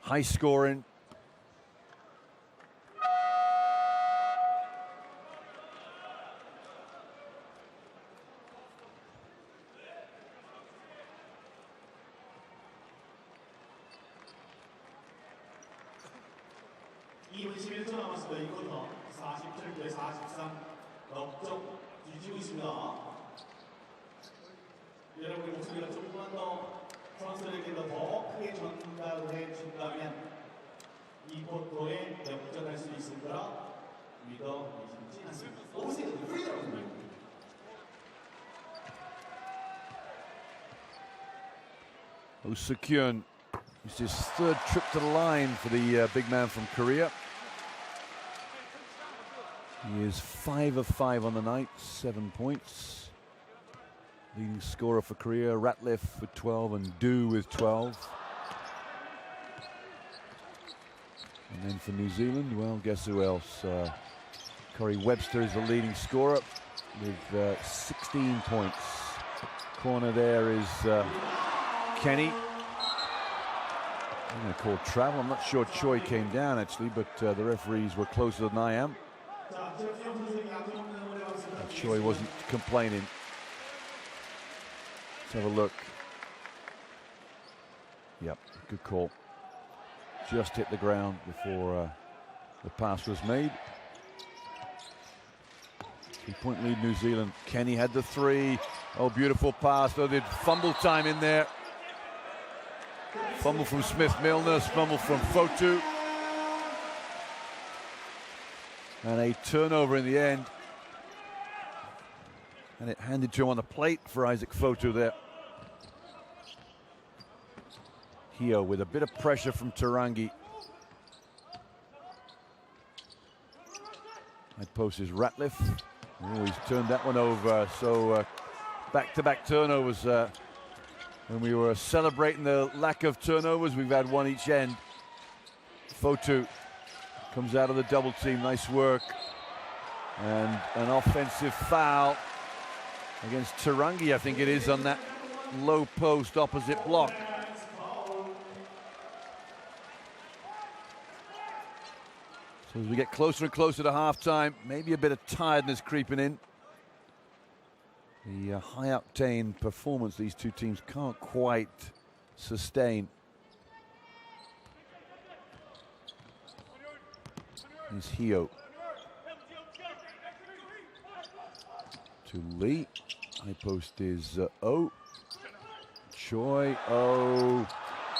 high scoring. 여러분의 목소리가 조금만 더 선수들에게 더 크게 전달을 해준다면 이 포토에 역전할 수 있을 거라 믿어지지 않습니다. 오세요. Oh Soo-kyun, it's his third trip to the line for the big man from Korea. He is 5 of 5 on the night, 7 points. Leading scorer for Korea, Ratliff with 12 and Do with 12. And then for New Zealand, well, guess who else? Corey Webster is the leading scorer with 16 points. Corner there is Kenny. I'm going to call travel. I'm not sure Choi came down actually, but the referees were closer than I am. Choi wasn't complaining. Let's have a look. Yep, good call. Just hit the ground before the pass was made. 3-point lead New Zealand. Kenny had the three. Oh, beautiful pass. Oh, did fumble time in there. Fumble from Smith-Milner, fumble from Fotu. And a turnover in the end. And it handed to him on the plate for Isaac Fotu there. Hio with a bit of pressure from Tarangi. That post is Ratliff. Oh, he's turned that one over. So back-to-back turnovers. When we were celebrating the lack of turnovers, we've had one each end. Fotu Comes out of the double team, nice work. And an offensive foul against Tarangi, I think it is, on that low post opposite block. So as we get closer and closer to halftime, maybe a bit of tiredness creeping in. The high-octane performance these two teams can't quite sustain. Here's Hio. To Lee. High post is O. Choi, O.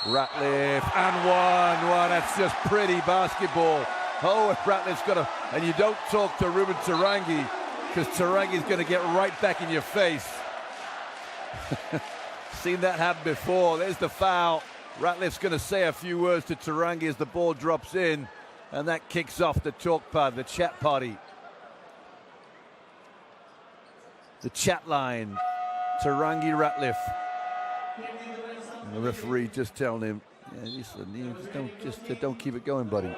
Ratliff, and one. Wow, that's just pretty basketball. Oh, and Ratliff's got to, and you don't talk to Ruben Tarangi, because Tarangi's going to get right back in your face. Seen that happen before. There's the foul. Ratliff's going to say a few words to Tarangi as the ball drops in, and that kicks off the talk pad, the chat party. The chat line, Tarangi Ratliff. And the referee just telling him, yeah, listen, don't keep it going, buddy.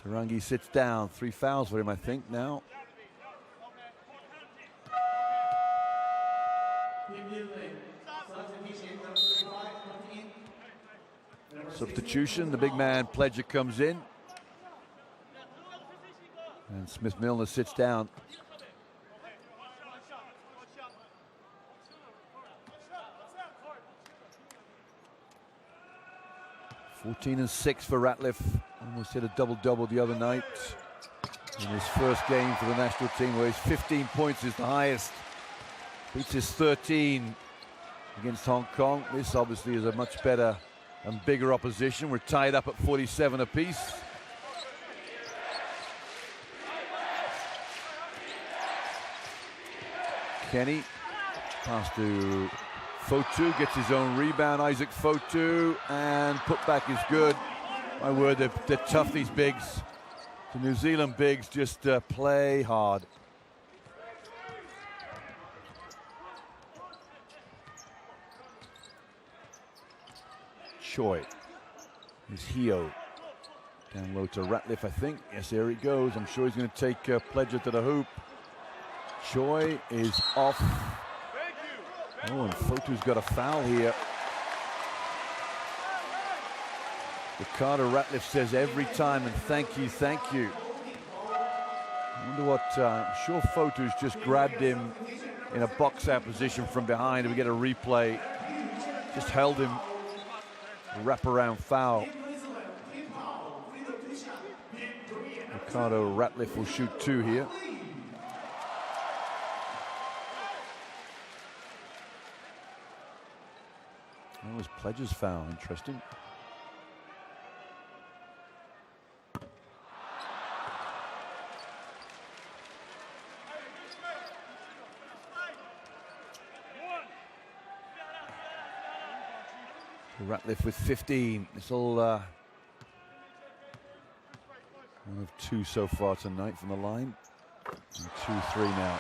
Tarangi sits down. 3 fouls for him, I think, now. Substitution, the big man Pledger comes in. And Smith Milner sits down. (14-6) for Ratliff. Almost hit a double-double the other night in his first game for the national team, where his 15 points is the highest. Beats his 13 against Hong Kong. This obviously is a much better and bigger opposition. We're tied up at 47 apiece. Kenny, pass to Fotu, gets his own rebound. Isaac Fotu, and putback is good. My word, they're tough, these bigs. The New Zealand bigs just play hard. Choi is Hio. Down low to Ratliff, I think. Yes, there he goes. I'm sure he's going to take Pledger to the hoop. Choi is off. Oh, and Fotu's got a foul here. Ricardo Ratliff says every time, and thank you, thank you. I wonder what, I'm sure Fotu's just grabbed him in a box-out position from behind. We get a replay. Just held him. A wraparound foul. Ricardo Ratliff will shoot 2 here. That was Pledger's foul, interesting. Ratliff with 15. It's all one of 2 so far tonight from the line. And 2-3 now.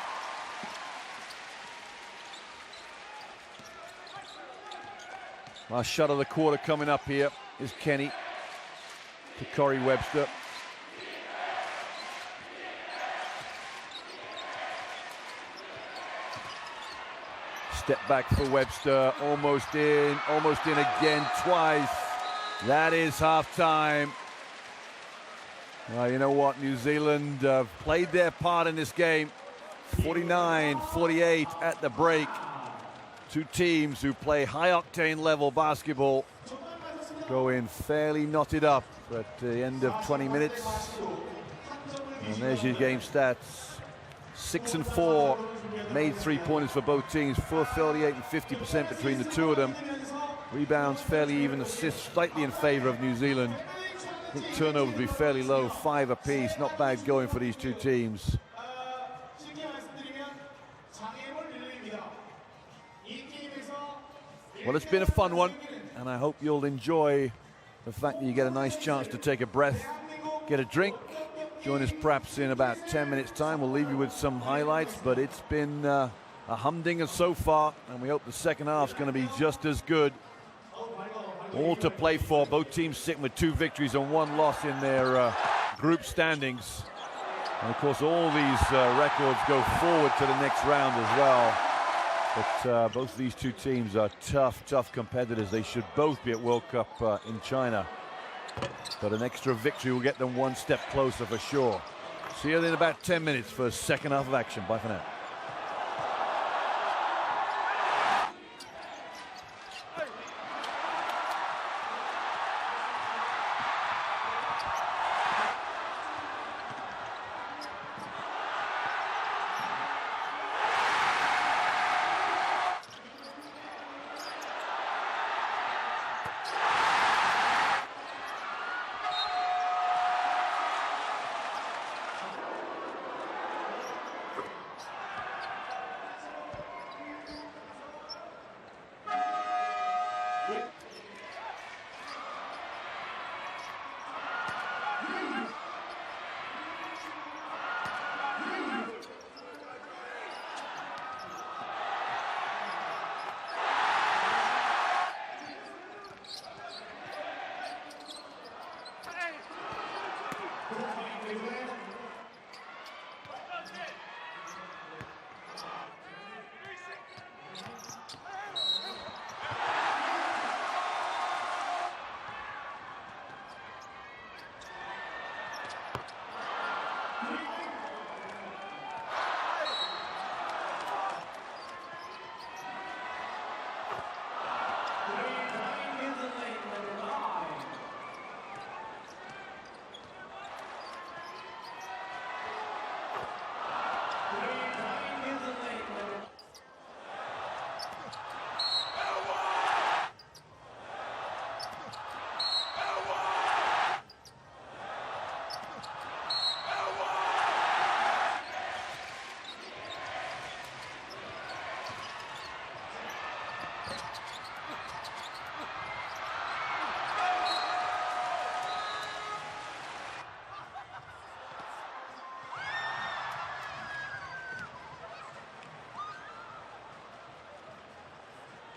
Last shot of the quarter coming up here is Kenny to Corey Webster. Step back for Webster, almost in again twice. That is halftime. Well, you know what? New Zealand played their part in this game. 49-48 at the break. Two teams who play high-octane level basketball go in fairly knotted up at the end of 20 minutes. And there's your game stats. 6 and 4 made 3-pointers for both teams. 48 and 50% between the two of them. Rebounds fairly even, assists slightly in favor of New Zealand. I think turnovers will be fairly low, 5 apiece. Not bad going for these two teams. Well, it's been a fun one, and I hope you'll enjoy the fact that you get a nice chance to take a breath, get a drink. Join us perhaps in about 10 minutes time. We'll leave you with some highlights, but it's been a humdinger so far, and we hope the second half's going to be just as good. all to play for. Both teams sitting with 2 victories and 1 loss in their group standings. And of course, all these records go forward to the next round as well. But both of these 2 teams are tough competitors. They should both be at World Cup in China. But an extra victory will get them 1 step closer for sure. See you in about 10 minutes for second half of action. Bye for now.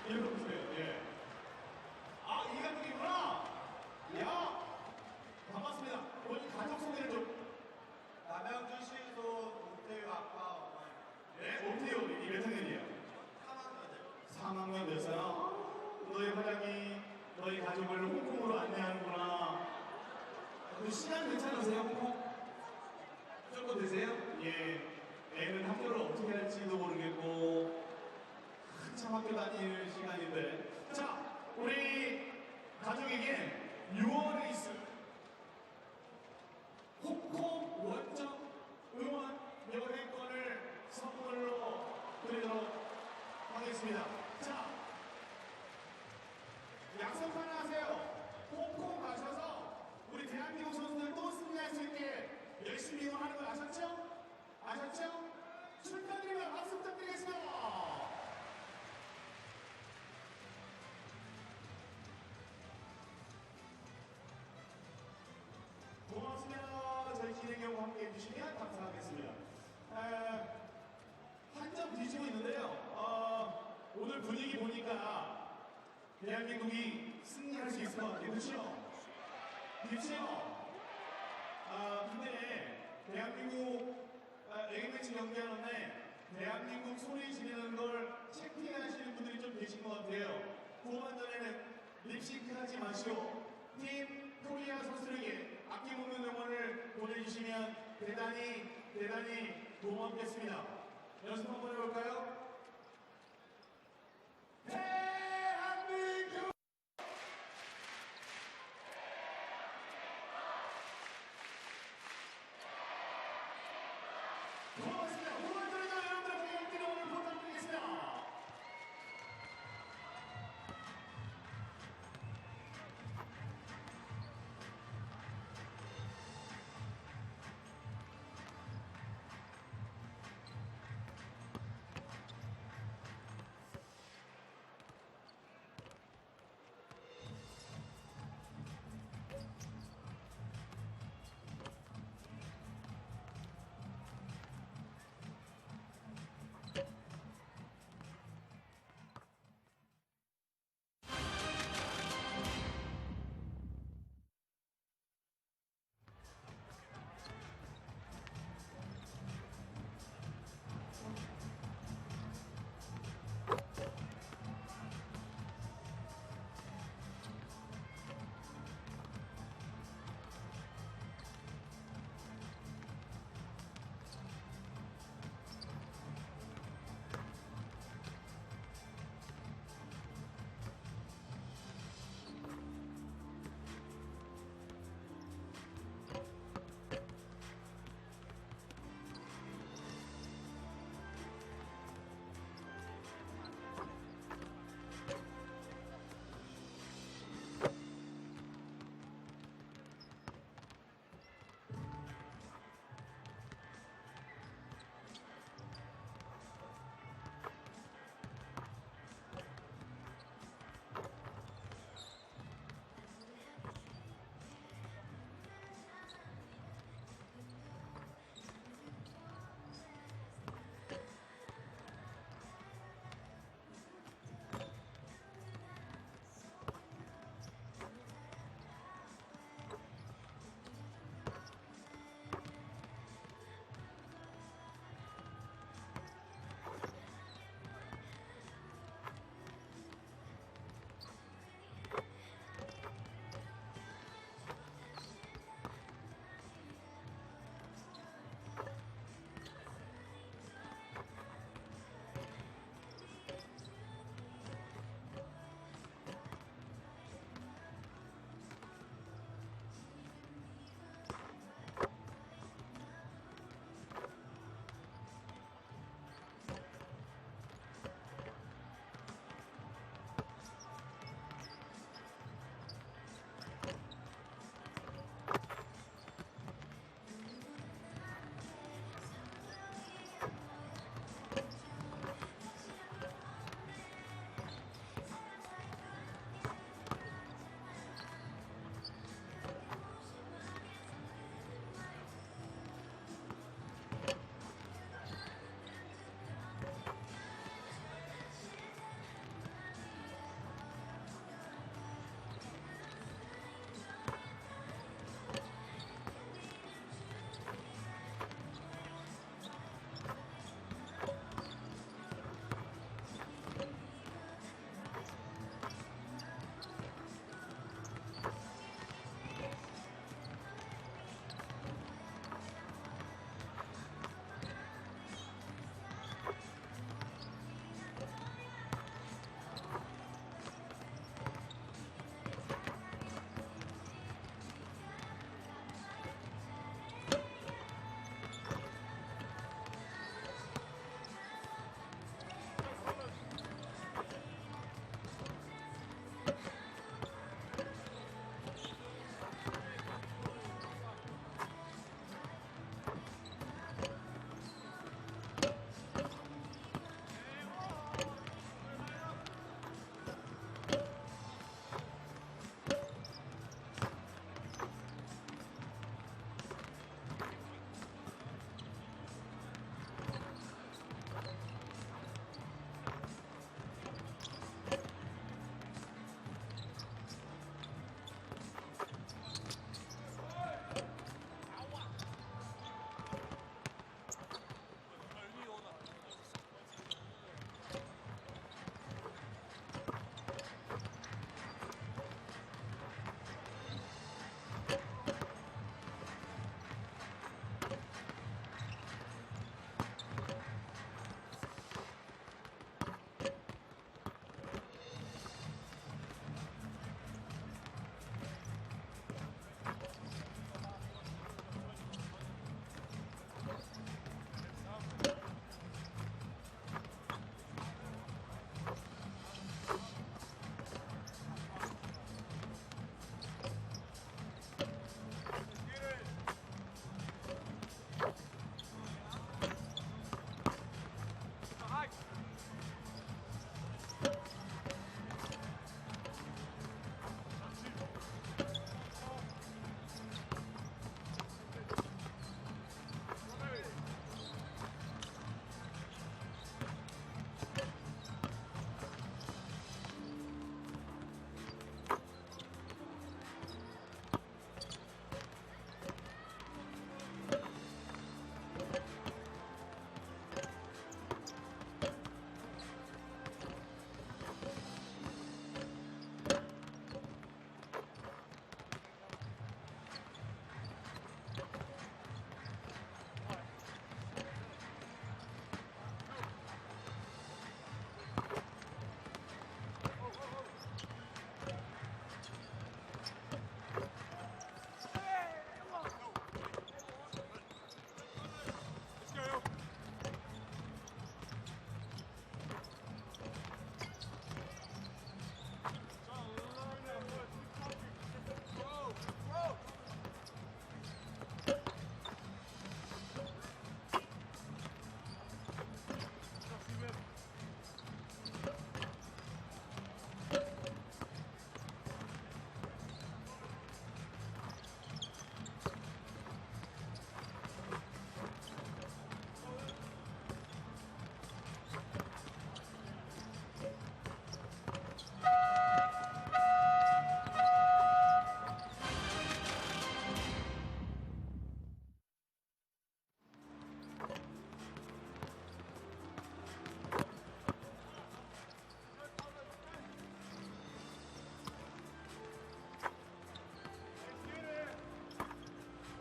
읽어보세요. 예. 아, 이 감독이구나. 야, 반갑습니다. 오늘 가족 소개를 좀. 남양주 시소 옥태유 아빠 어머니. 네, 옥태유 이몇 학년이에요? 3학년 됐어요. 너희 회장이 너희 가족을 홍콩으로 안내하는구나. 그 시간 괜찮으세요, 홍콩? 무조건 되세요? 예. 애는 학교를 어떻게 할지도 모르겠고. 한참 학교 다닐 시간인데, 자, 우리 가족에게 6월에 있을 홍콩 원정 응원 여행권을 선물로 드리도록 하겠습니다. 자, 약속 하나 하세요. 홍콩 가셔서 우리 대한민국 선수들 또 승리할 수 있게 열심히 응원하는 거 아셨죠? 아셨죠? 축하드리며 박수 부탁드리겠습니다. 고맙습니다. 저희 진행형 함께 해주시면 감사하겠습니다. 한 점 뒤지고 있는데요. 오늘 분위기 보니까 대한민국이 승리할 수 있을 것 같아요. 그렇죠? 그렇죠? 근데 대한민국 A매치 경기하는데 대한민국 소리 지르는 걸 체킹하시는 분들이 좀 계신 것 같아요. 후반전에는 립싱크 하지 마시오. 팀 코리아 선수에게 아낌없는 응원을 보내주시면 대단히 고맙겠습니다. 연습 한번 해볼까요? 대한민국! 고맙습니다. 후반전에도 여러분들의 고맙게 응원을 부탁드리겠습니다.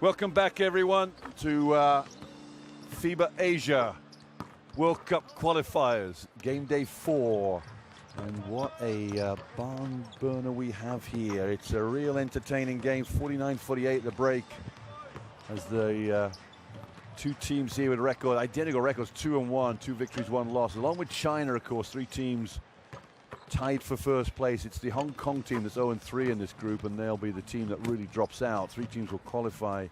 Welcome back, everyone, to FIBA Asia World Cup qualifiers, game day 4. And what a barn burner we have here. It's a real entertaining game, 49-48 the break, as the two teams here with identical records, 2-1, 2 victories, 1 loss. Along with China, of course, 3 teams tied for first place. It's the Hong Kong team that's 0-3 in this group, and they'll be the team that really drops out. 3 teams will qualify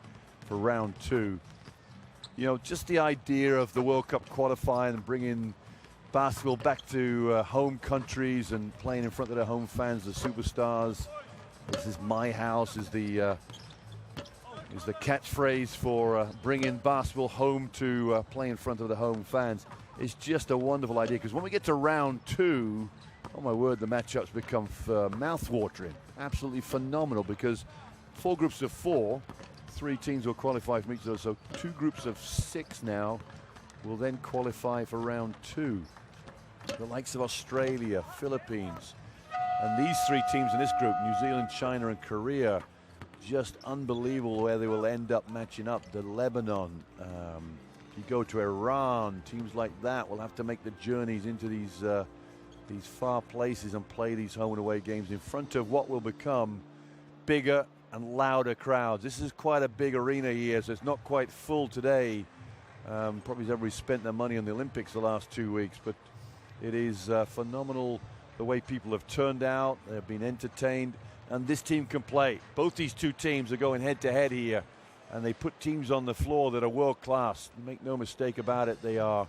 for round 2. You know, just the idea of the World Cup qualifying and bringing basketball back to home countries and playing in front of their home fans, the superstars. This is my house is the catchphrase for bringing basketball home to play in front of the home fans. It's just a wonderful idea, because when we get to round 2, oh my word, the matchups become mouth-watering. Absolutely phenomenal, because 4 groups of 4, 3 teams will qualify from each of those. So 2 groups of 6 now will then qualify for round 2. The likes of Australia, Philippines, and these 3 teams in this group, New Zealand, China, and Korea, just unbelievable where they will end up matching up. The Lebanon, you go to Iran, teams like that will have to make the journeys into these far places and play these home and away games in front of what will become bigger and louder crowds. This is quite a big arena here, so it's not quite full today. Probably everybody's spent their money on the Olympics the last 2 weeks, but it is phenomenal the way people have turned out. They've been entertained, and this team can play. Both these 2 teams are going head-to-head here, and they put teams on the floor that are world-class. Make no mistake about it, they are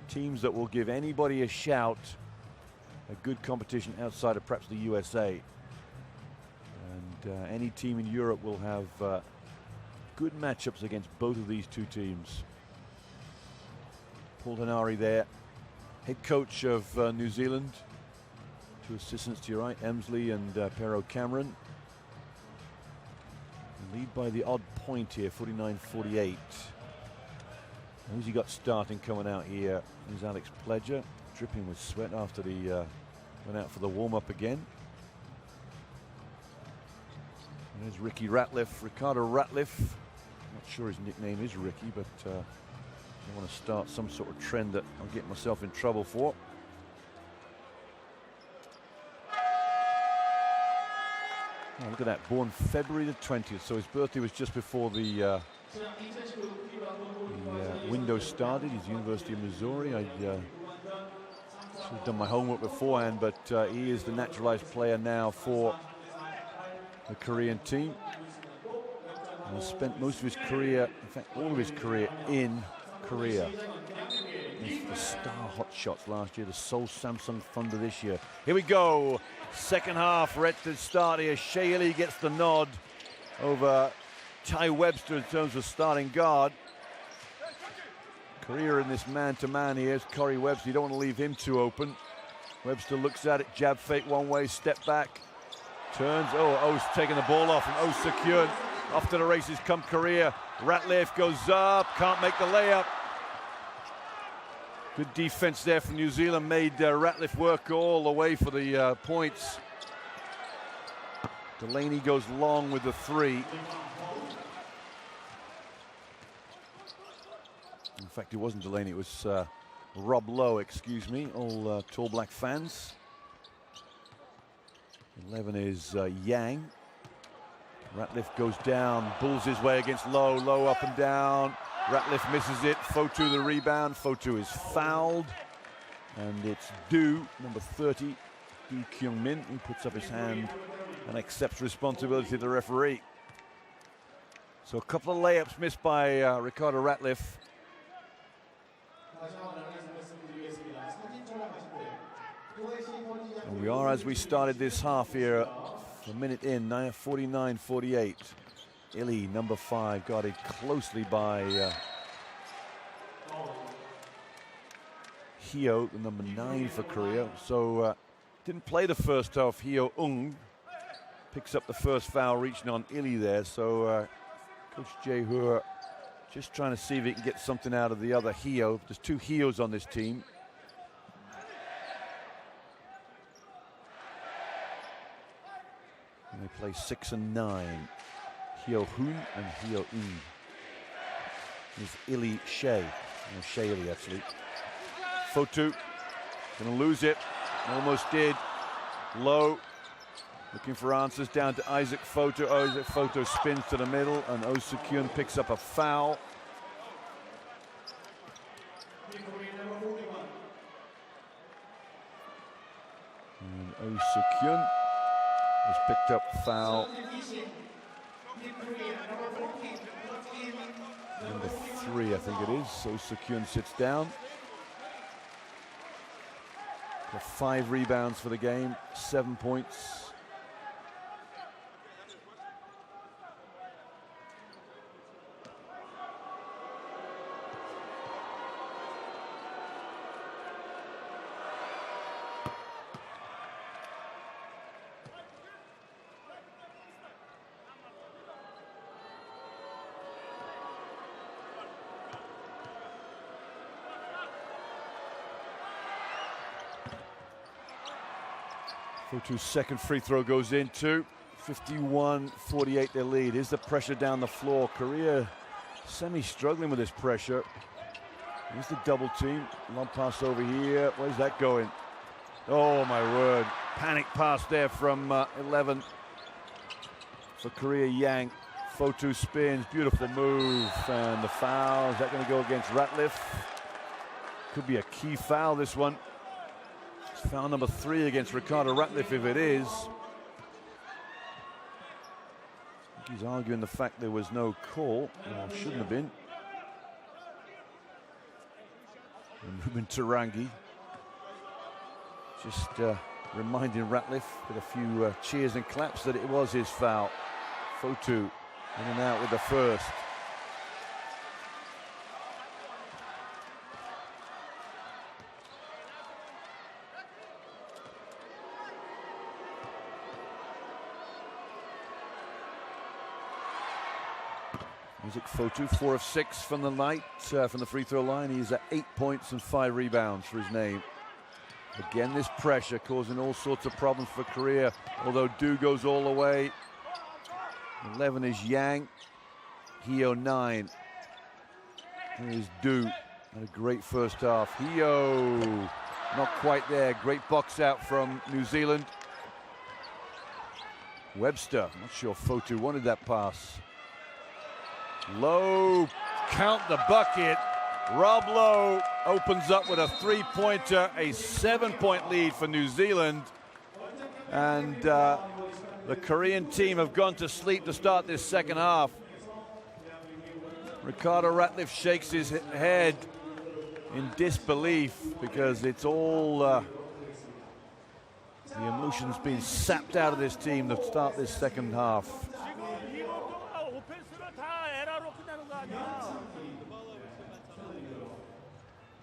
teams that will give anybody a shout. A good competition outside of perhaps the USA. And any team in Europe will have good matchups against both of these 2 teams. Paul Henare there, head coach of New Zealand. 2 assistants to your right, Emsley and Pero Cameron. Lead by the odd point here, 49-48. Who's he got starting coming out here? Here's Alex Pledger, dripping with sweat after the went out for the warm-up again. And there's Ricky Ratliff, Ricardo Ratliff. Not sure his nickname is Ricky, but I want to start some sort of trend that I'll get myself in trouble for. Oh, look at that, born February the 20th, so his birthday was just before the window started. He's University of Missouri. I should have done my homework beforehand, but he is the naturalized player now for the Korean team. And has spent most of his career, in fact all of his career, in Korea. He's the Star Hot Shots last year, the Seoul Samsung Thunder this year. Here we go, second half, red to start here. Shea Ili gets the nod over Ty Webster in terms of starting guard. Korea in this man-to-man here is Corey Webster. You don't want to leave him too open. Webster looks at it, jab fake one way, step back, turns. Oh, O's taking the ball off, and O's secured. Off to the races come Korea. Ratliff goes up, can't make the layup. Good defense there from New Zealand, made Ratliff work all the way for the points. Delaney goes long with the 3. In fact, it wasn't Delaney, it was Rob Lowe, excuse me, all Tall Black fans. 11 is Yang. Ratliff goes down, bulls his way against Lowe, Lowe up and down. Ratliff misses it, Fotu the rebound, Fotu is fouled. And it's Du, number 30, Du Kyung Min, who puts up his hand and accepts responsibility of the referee. So a couple of layups missed by Ricardo Ratliff. And we are, as we started this half here, a minute in, 49-48. Ili, number 5, guarded closely by Hyo, the number 9 for Korea. So didn't play the first half. Hyo Ung picks up the first foul, reaching on Ili there. So Coach Jae Hur just trying to see if he can get something out of the other Hyo. There's 2 Hyos on this team. And they play 6 and 9. Hyo Hoon and Hyo In. Is Ili Shea. No, Shea Ili actually. Fotu gonna lose it. Almost did. Low. Looking for answers down to Isaac Fotu. Isaac Fotu spins to the middle and Oh Soo-kyun picks up a foul. And Oh Soo-kyun has picked up foul. Number 3, I think it is. Oh Soo-kyun sits down. Got 5 rebounds for the game, 7 points. Fotu's second free throw goes in too. 51-48 their lead. Here's the pressure down the floor. Korea semi-struggling with this pressure. Here's the double team. Long pass over here. Where's that going? Oh my word. Panic pass there from 11 for Korea. Yang. Fotu spins. Beautiful move. And the foul. Is that going to go against Ratliff? Could be a key foul, this one. Foul number 3 against Ricardo Ratliff if it is. He's arguing the fact there was no call, or shouldn't have been. And Ruben Tarangi just reminding Ratliff with a few cheers and claps that it was his foul. Fotu in and out with the first. Isaac Fotu, 4 of 6 from the night, from the free throw line. He's at 8 points and 5 rebounds for his name. Again, this pressure causing all sorts of problems for Korea, although Do goes all the way. 11 is Yang. Hyo 9. Here's Do. Had a great first half. Hyo not quite there. Great box out from New Zealand. Webster, not sure Fotu wanted that pass. Low, count the bucket. Rob Lowe opens up with a 3-pointer, a 7-point lead for New Zealand. And the Korean team have gone to sleep to start this second half. Ricardo Ratliff shakes his head in disbelief because it's all the emotions being sapped out of this team to start this second half.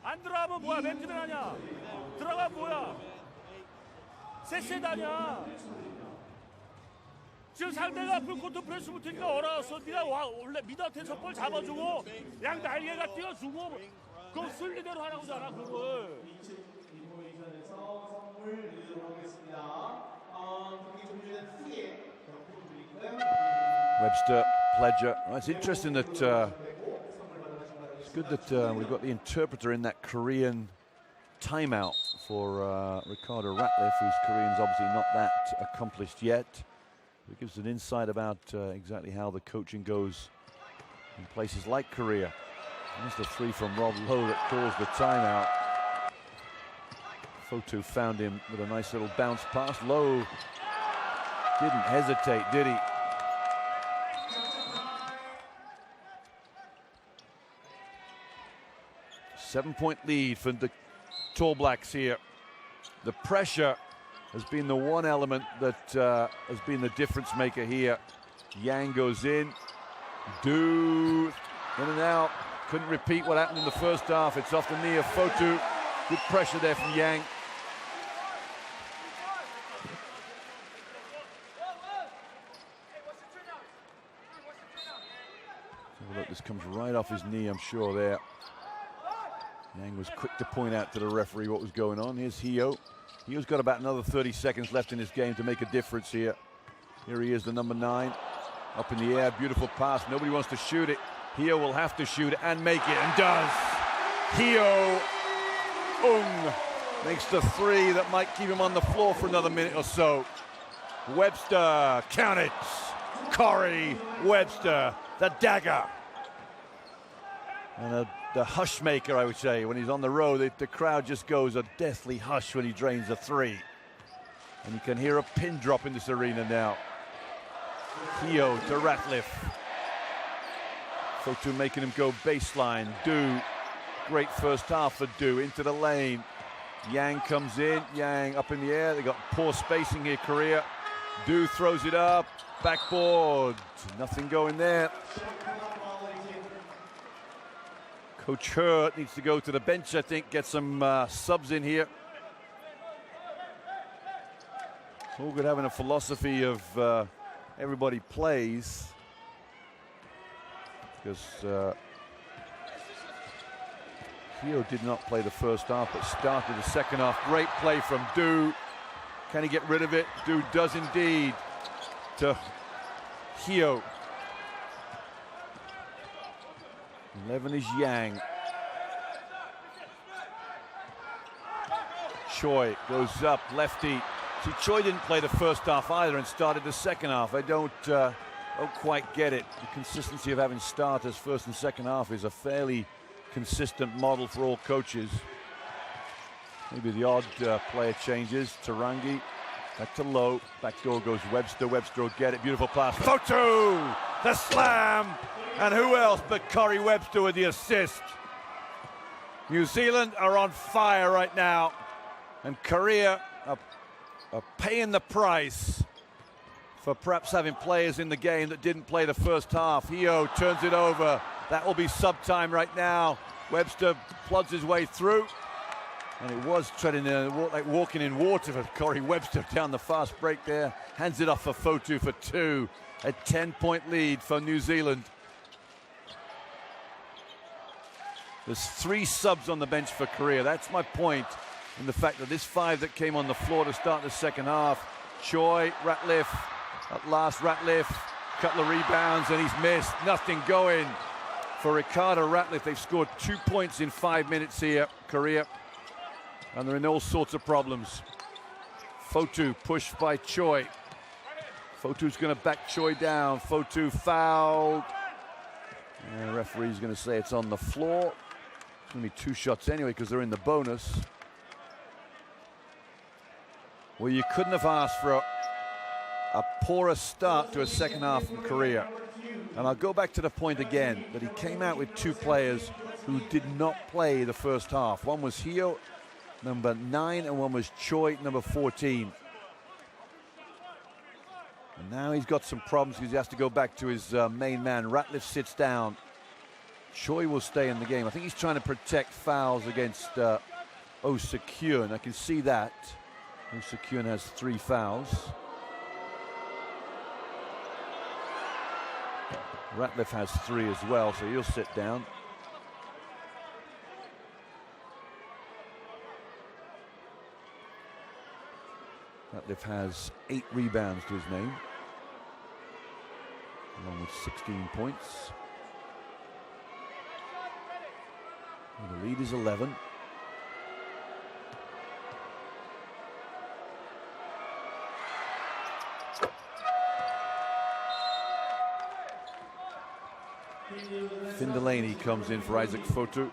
안 들어가면 뭐야? 맨투맨 하냐? 들어가면 뭐야? 세세다냐? 지금 상대가 풀코트 프레스 붙으니까 얼어서 네가 원래 미드한테서 볼 잡아주고 양 날개가 띄워주고 그거 순리대로 하라고 하잖아 그걸. Webster, Pledger. Well, it's interesting that it's good that we've got the interpreter in that Korean timeout for Ricardo Ratliff, whose Korean's obviously not that accomplished yet. It gives an insight about exactly how the coaching goes in places like Korea. There's the 3 from Rob Lowe that calls the timeout. Fotu found him with a nice little bounce pass. Lowe didn't hesitate, did he? Seven-point lead for the Tall Blacks here. The pressure has been the one element that has been the difference maker here. Yang goes in. Do in and out. Couldn't repeat what happened in the first half. It's off the knee of Fotu. Good pressure there from Yang. Look, this comes right off his knee, I'm sure there. Yang was quick to point out to the referee what was going on. Here's Hyo. Hyo's got about another 30 seconds left in this game to make a difference here. Here he is, the number 9. Up in the air, beautiful pass. Nobody wants to shoot it. Hio will have to shoot it and make it, and does. Hio Ung makes the three that might keep him on the floor for another minute or so. Webster, count it. Corey Webster, the dagger. And the hush maker, I would say. When he's on the road, the crowd just goes a deathly hush when he drains a three. And you can hear a pin drop in this arena now. Hio to Ratliff. Fotu making him go baseline. Du, great first half for Du, into the lane. Yang comes in, Yang up in the air. They got poor spacing here, Korea. Du throws it up, backboard. Nothing going there. Coach Hurt needs to go to the bench, I think, get some subs in here. It's all good having a philosophy of everybody plays. Because Hio did not play the first half, but started the second half. Great play from Du. Can he get rid of it? Du does indeed to Hio. 11 is Yang. Choi goes up, lefty. See, Choi didn't play the first half either and started the second half. I don't quite get it. The consistency of having starters first and second half is a fairly consistent model for all coaches. Maybe the odd player changes. Tarangi back to Low. Back door goes Webster. Webster will get it. Beautiful pass. Fotu! The slam! And who else but Corey Webster with the assist? New Zealand are on fire right now. And Korea are paying the price for perhaps having players in the game that didn't play the first half. Hio turns it over. That will be sub time right now. Webster plugs his way through. And it was treading like walking in water for Corey Webster down the fast break there. Hands it off for Fotu for two. A 10-point lead for New Zealand. There's 3 subs on the bench for Korea. That's my point in the fact that this 5 that came on the floor to start the second half. Choi, Ratliff, at last Ratliff, couple of rebounds and he's missed. Nothing going for Ricardo Ratliff. They've scored 2 points in 5 minutes here, Korea. And they're in all sorts of problems. Fotu pushed by Choi. Fotu's going to back Choi down. Fotu fouled. And the referee's going to say it's on the floor. It's going to be 2 shots anyway because they're in the bonus. Well, you couldn't have asked for a poorer start to a second half from Korea. And I'll go back to the point again that he came out with 2 players who did not play the first half. One was Hio, number 9, and one was Choi, number 14. And now he's got some problems because he has to go back to his main man. Ratliff sits down. Choi will stay in the game. I think he's trying to protect fouls against Oh Se-kyun. I can see that. Oh Se-kyun has 3 fouls. Ratliff has 3 as well, so he'll sit down. Ratliff has 8 rebounds to his name, along with 16 points. And the lead is 11. Finn Delaney comes in for Isaac Fotu.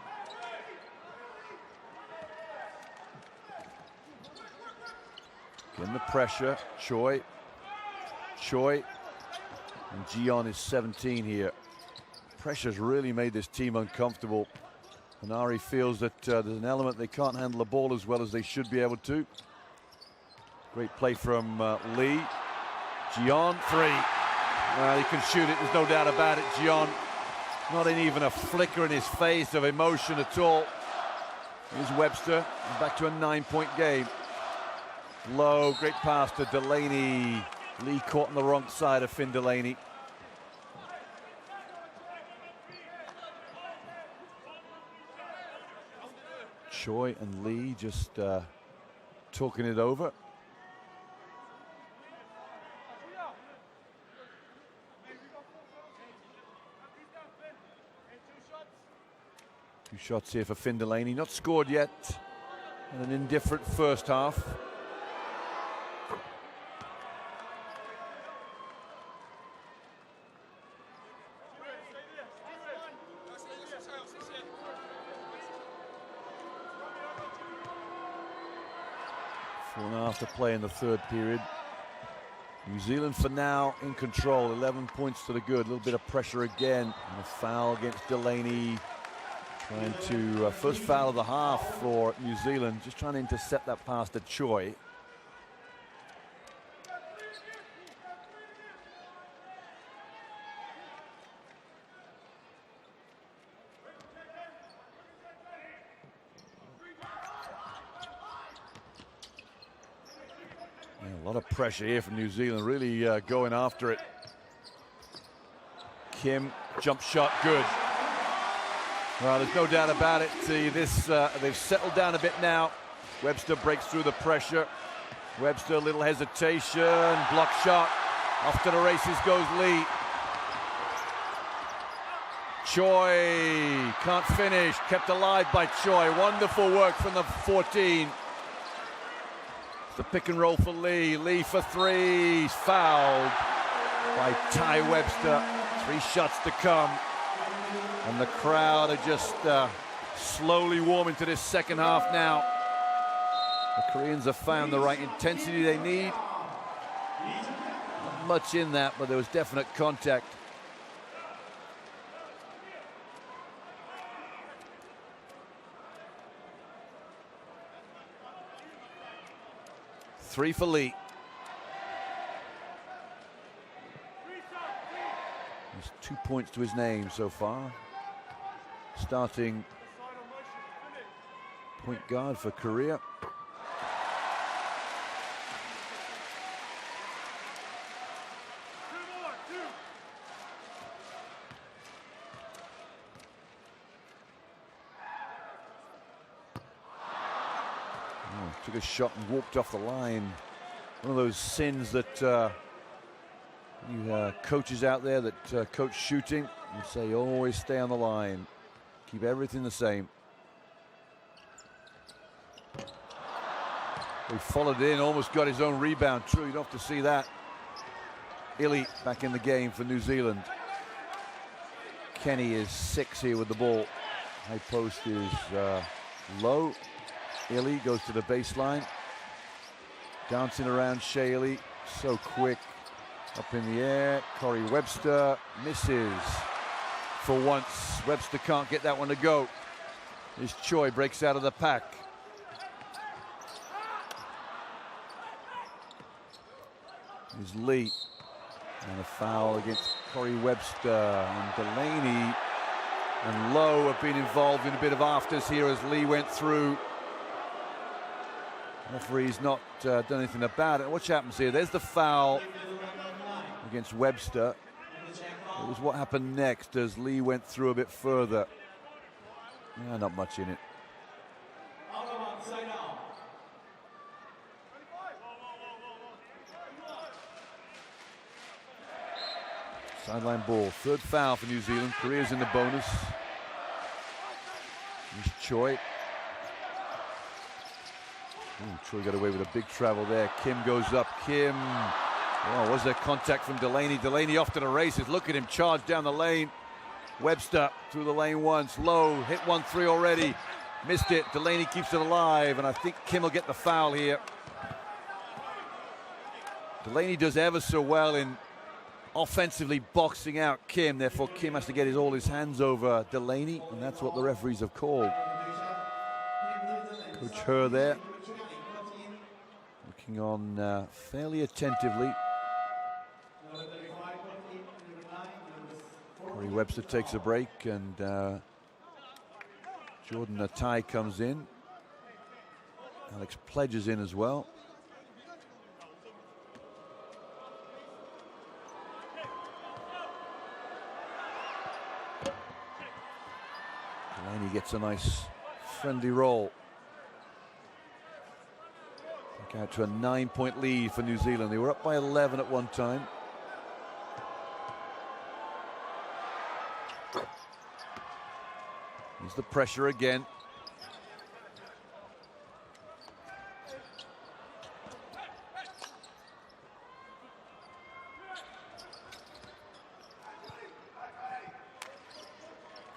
Again the pressure, Choi. And Gion is 17 here. Pressure's really made this team uncomfortable. Hanari feels that there's an element they can't handle the ball as well as they should be able to. Great play from Lee. Gion, 3. Well, he can shoot it, there's no doubt about it. Gion, not even a flicker in his face of emotion at all. Here's Webster, back to a 9-point game. Low, great pass to Delaney. Lee caught on the wrong side of Finn Delaney. Choi and Lee just talking it over. Two shots here for Finn Delaney, not scored yet. And an indifferent first half. Four and a half to play in the third period. New Zealand for now in control, 11 points to the good. A little bit of pressure again. And a foul against Delaney. Trying to, first foul of the half for New Zealand. Just trying to intercept that pass to Choi. A lot of pressure here from New Zealand, really going after it. Kim, jump shot, good. Well, there's no doubt about it. They've settled down a bit now. Webster breaks through the pressure. Webster, a little hesitation, block shot. Off to the races goes Lee. Choi can't finish, kept alive by Choi. Wonderful work from the 14. The pick and roll for Lee. Lee for three. He's fouled by Ty Webster. 3 shots to come. And the crowd are just slowly warming to this second half now. The Koreans have found the right intensity they need. Not much in that, but there was definite contact. Three for Lee. He's 2 points to his name so far. Starting point guard for Korea. Took a shot and walked off the line. One of those sins that you coaches out there that coach shooting, you say always stay on the line. Keep everything the same. He followed in, almost got his own rebound. True, you don't have to see that. Illy back in the game for New Zealand. Kenny is 6 here with the ball. High post is low. Illy goes to the baseline. Dancing around Shaley. So quick. Up in the air. Corey Webster misses. For once, Webster can't get that one to go. As Choi breaks out of the pack. Here's Lee. And a foul against Corey Webster. And Delaney and Lowe have been involved in a bit of afters here as Lee went through. Referee's not done anything about it. Watch what happens here. There's the foul against Webster. It was what happened next as Lee went through a bit further. Yeah, not much in it. Sideline ball. Third foul for New Zealand. Korea's in the bonus. Here's Choi. Choi got away with a big travel there. Kim goes up. Kim. Oh, was there contact from Delaney? Delaney off to the races. Look at him charge down the lane. Webster through the lane once. Low. Hit 1-3 already. Missed it. Delaney keeps it alive. And I think Kim will get the foul here. Delaney does ever so well in offensively boxing out Kim. Therefore, Kim has to get all his hands over Delaney. And that's what the referees have called. Coach Herr there. Looking on fairly attentively. Corey Webster takes a break and Jordan Atai comes in. Alex Pledge is in as well. Delaney gets a nice friendly roll. Out to a 9-point lead for New Zealand. They were up by 11 at one time. Here's the pressure again.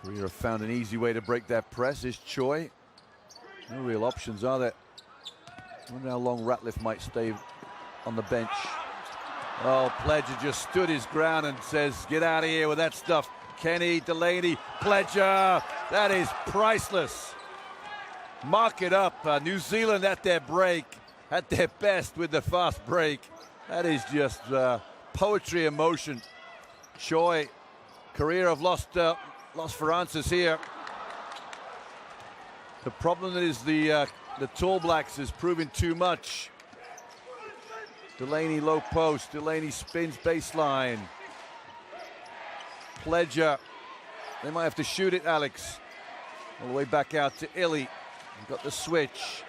Korea have found an easy way to break that press. Is Choi. No real options, are there? I wonder how long Ratliff might stay on the bench. Oh, Pledger just stood his ground and says, get out of here with that stuff. Kenny, Delaney, Pledger. That is priceless. Mark it up. New Zealand at their break, at their best with the fast break. That is just poetry in motion. Choi, Korea have lost for answers here. The problem is the Tall Blacks is proving too much. Delaney low post. Delaney spins baseline. Pledger. They might have to shoot it, Alex. All the way back out to Illy. Got the switch.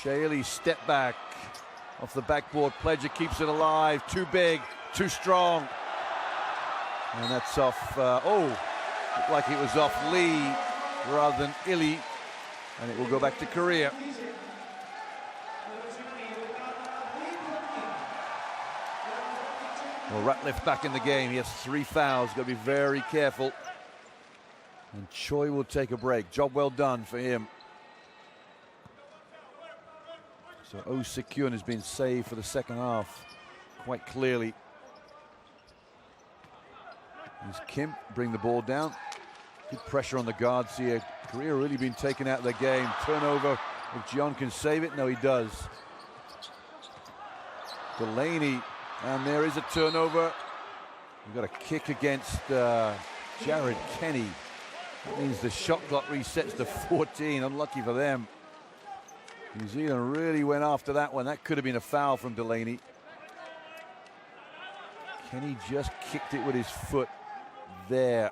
Shea Illy step back. Off the backboard. Pledger keeps it alive. Too big. Too strong. And that's off. Looked like it was off Lee rather than Illy. And it will go back to Korea. Well, Ratliff back in the game. He has 3 fouls. Got to be very careful. And Choi will take a break. Job well done for him. So Oh Se-kyun has been saved for the second half quite clearly. Here's Kim, bring the ball down. Good pressure on the guards here. Korea really been taken out of the game. Turnover. If Jeon can save it, no, he does. Delaney. And there is a turnover. We've got a kick against Jared Kenny. That means the shot clock resets to 14. Unlucky for them. New Zealand really went after that one. That could have been a foul from Delaney. Kenny just kicked it with his foot there.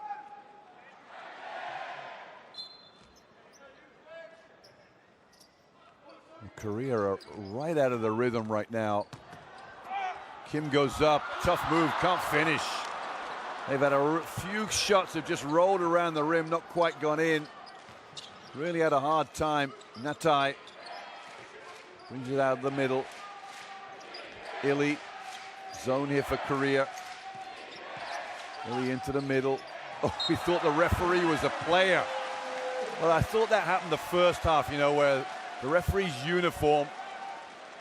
And Korea are right out of the rhythm right now. Kim goes up, tough move, can't finish. They've had a few shots that just rolled around the rim, not quite gone in. Really had a hard time. Natai brings it out of the middle. Illy, zone here for Korea. Illy into the middle. Oh, we thought the referee was a player. Well, I thought that happened the first half, you know, where the referee's uniform,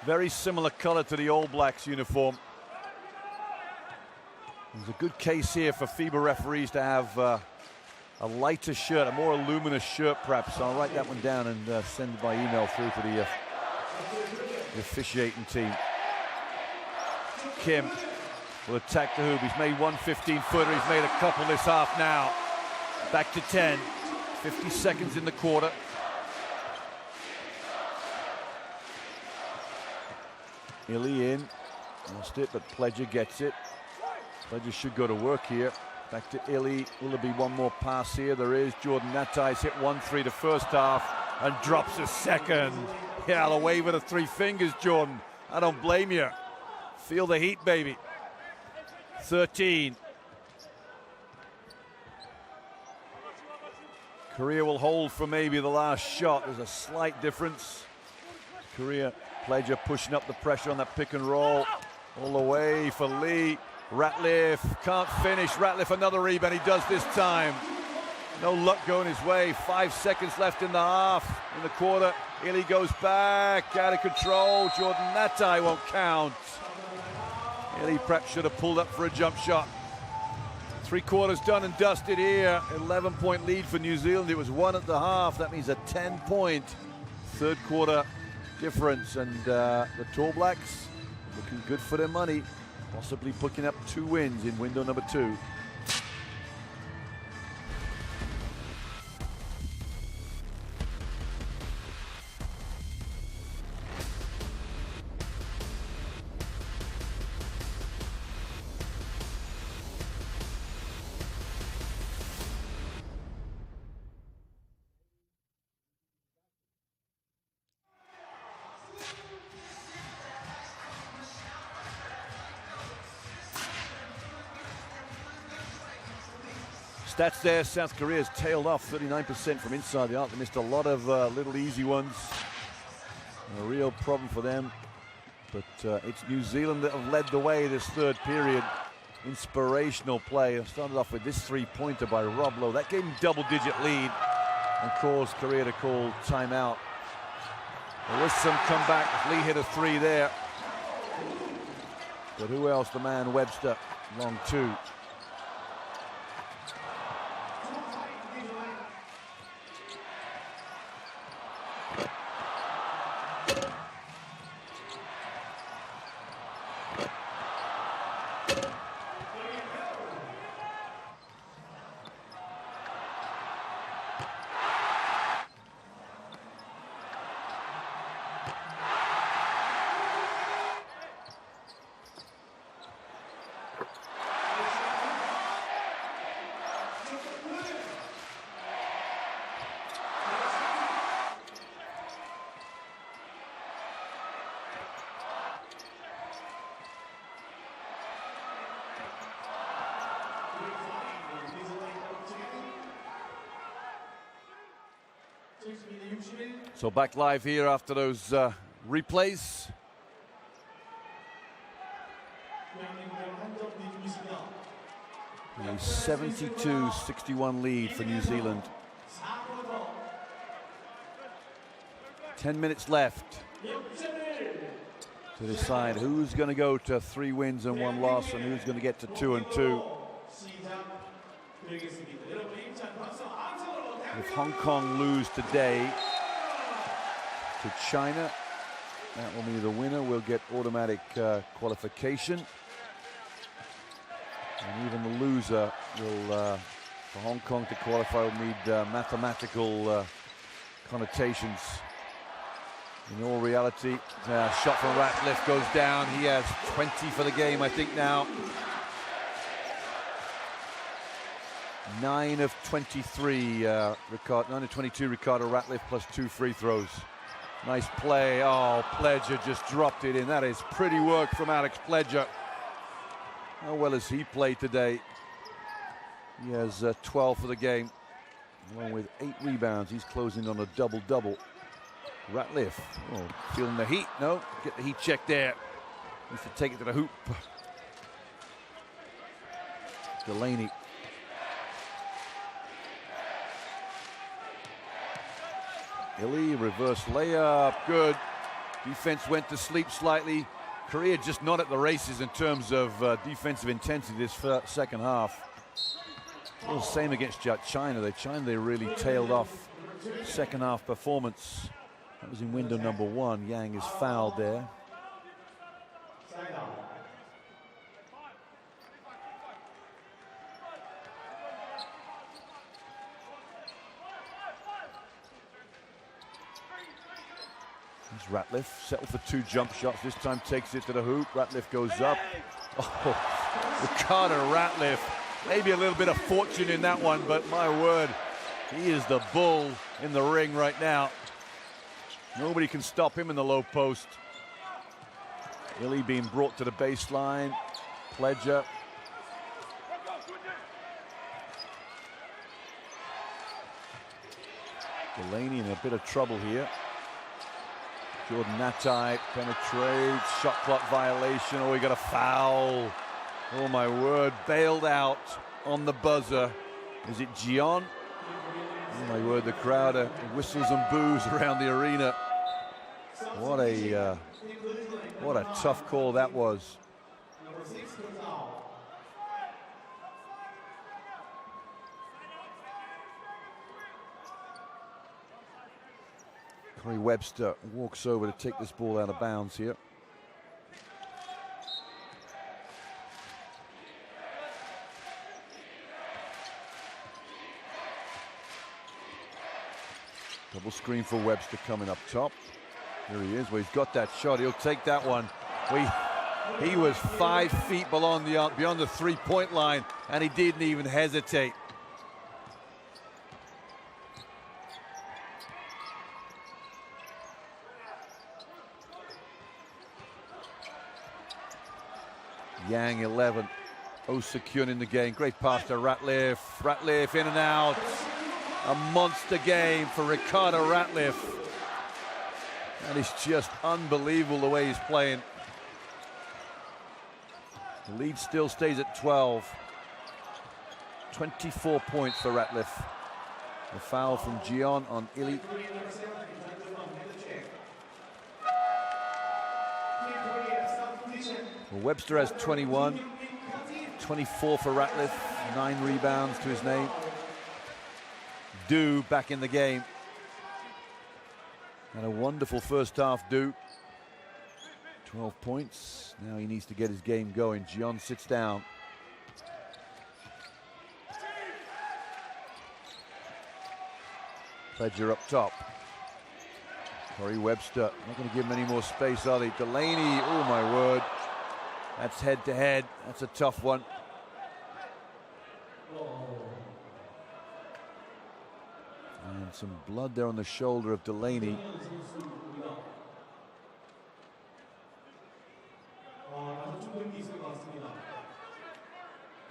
very similar color to the All Blacks uniform. There's a good case here for FIBA referees to have a lighter shirt, a more luminous shirt perhaps. So I'll write that one down and send it by email through to the officiating team. Kim will attack the hoop. He's made one 15-footer. He's made a couple this half now. Back to 10. 50 seconds in the quarter. Illy in. Lost it, but Pledger gets it. Pledger should go to work here. Back to Illy. Will there be one more pass here? There is. Jordan Natai's hit 1-3 the first half and drops a second. Yeah, I'll wave with the 3 fingers, Jordan. I don't blame you. Feel the heat, baby. 13. Korea will hold for maybe the last shot. There's a slight difference. Korea, Pledger pushing up the pressure on that pick and roll. All the way for Lee. Ratliff can't finish. Ratliff another rebound. He does this time. No luck going his way. 5 seconds left in the half, in the quarter. Illy goes back, out of control. Jordan Natai won't count. Illy perhaps should have pulled up for a jump shot. 3 quarters done and dusted here. 11-point lead for New Zealand. It was 1 at the half. That means a 10-point third quarter difference. And the Tall Blacks looking good for their money. Possibly picking up 2 wins in window number 2. stats there. South Korea's tailed off 39% from inside the arc. They missed a lot of little easy ones. A real problem for them. But it's New Zealand that have led the way this third period. Inspirational play. It started off with this three-pointer by Rob Lowe. That gave him double-digit lead and caused Korea to call timeout. There was some comeback. Lee hit a three there. But who else? The man Webster, long two. So back live here after those replays. A 72-61 lead for New Zealand. 10 minutes left to decide who's going to go to 3 wins and 1 loss and who's going to get to 2 and 2. If Hong Kong lose today to China, that will be the winner. Will get automatic qualification. And even the loser will, for Hong Kong to qualify, will need mathematical connotations. In all reality, shot from Ratliff goes down. He has 20 for the game, I think now. 9 of 23, 9 of 22 Ricardo Ratliff plus 2 free throws. Nice play. Oh, Pledger just dropped it in. That is pretty work from Alex Pledger. How well has he played today? He has 12 for the game, along with 8 rebounds. He's closing on a double-double. Ratliff, oh, feeling the heat. No, get the heat check there. Needs to take it to the hoop. Delaney. Illy, reverse layup, good. Defense went to sleep slightly. Korea just not at the races in terms of defensive intensity this second half. Well, same against China. China, they really tailed off second half performance. That was in window number 1. Yang is fouled there. Here's Ratliff, settled for 2 jump shots. This time takes it to the hoop. Ratliff goes up. Oh, Ricardo Ratliff. Maybe a little bit of fortune in that one, but my word, he is the bull in the ring right now. Nobody can stop him in the low post. Illy being brought to the baseline. Pledger. Delaney in a bit of trouble here. Jordan Natai penetrates, shot clock violation. Oh, he got a foul. Oh my word, bailed out on the buzzer. Is it Gion? Oh my word, the crowd whistles and boos around the arena. What a tough call that was. Corey Webster walks over to take this ball out of bounds here. Double screen for Webster coming up top. Here he is. Well, he's got that shot. He'll take that one. He was 5 feet beyond the three-point line, and he didn't even hesitate. Yang 11 Osakyun in the game. Great pass to Ratliff. Ratliff in and out. A monster game for Ricardo Ratliff. That is just unbelievable the way he's playing. The lead still stays at 12. 24 points for Ratliff. The foul from Gion on Illy. Well, Webster has 21. 24 for Ratliff. 9 rebounds to his name. Du back in the game. Had a wonderful first half, Du. 12 points. Now he needs to get his game going. Gion sits down. Pledger up top. Corey Webster. Not going to give him any more space, are they? Delaney, oh my word. That's head to head. That's a tough one. And some blood there on the shoulder of Delaney.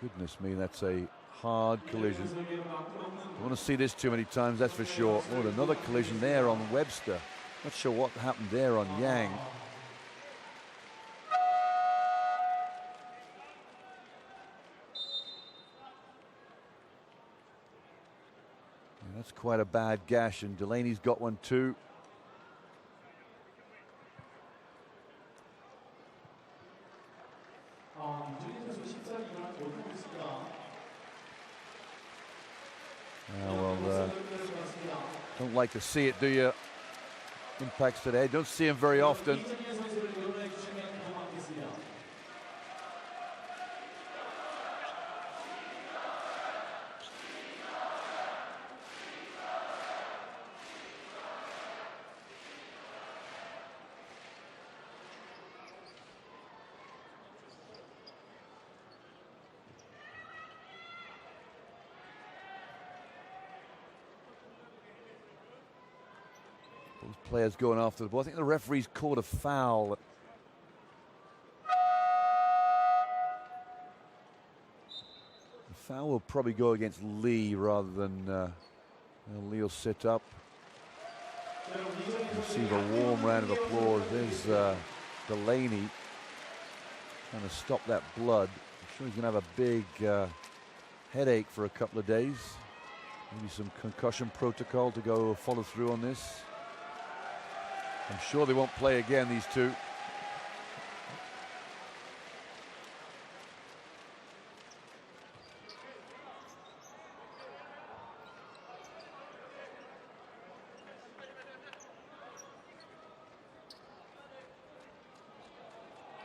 Goodness me, that's a hard collision. Don't want to see this too many times, that's for sure. Oh, another collision there on Webster. Not sure what happened there on Yang. Yeah, that's quite a bad gash, and Delaney's got one too. Don't like to see it, do you? Impacts today. Don't see him very often. Players going after the ball. I think the referee's called a foul. The foul will probably go against Lee rather than Lee will sit up. Receive a warm round of applause. There's Delaney trying to stop that blood. I'm sure he's going to have a big headache for a couple of days. Maybe some concussion protocol to go follow through on this. I'm sure they won't play again, these two.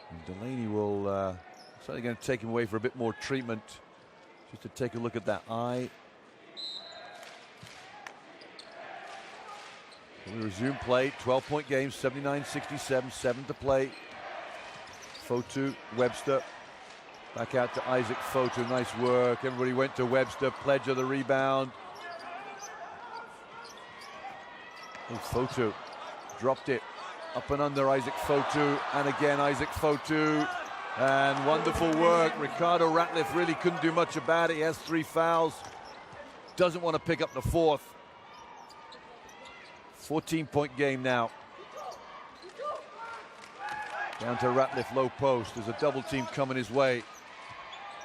And Delaney will certainly going to take him away for a bit more treatment, just to take a look at that eye. We resume play, 12-point game, 79-67, 7 to play. Fotu, Webster, back out to Isaac Fotu, nice work. Everybody went to Webster, Pledger the rebound. Oh, Fotu dropped it, up and under Isaac Fotu, and again Isaac Fotu. And wonderful work. Ricardo Ratliff really couldn't do much about it. He has 3 fouls. Doesn't want to pick up the 4th. 14-point game now. Down to Ratliff, low post. There's a double team coming his way.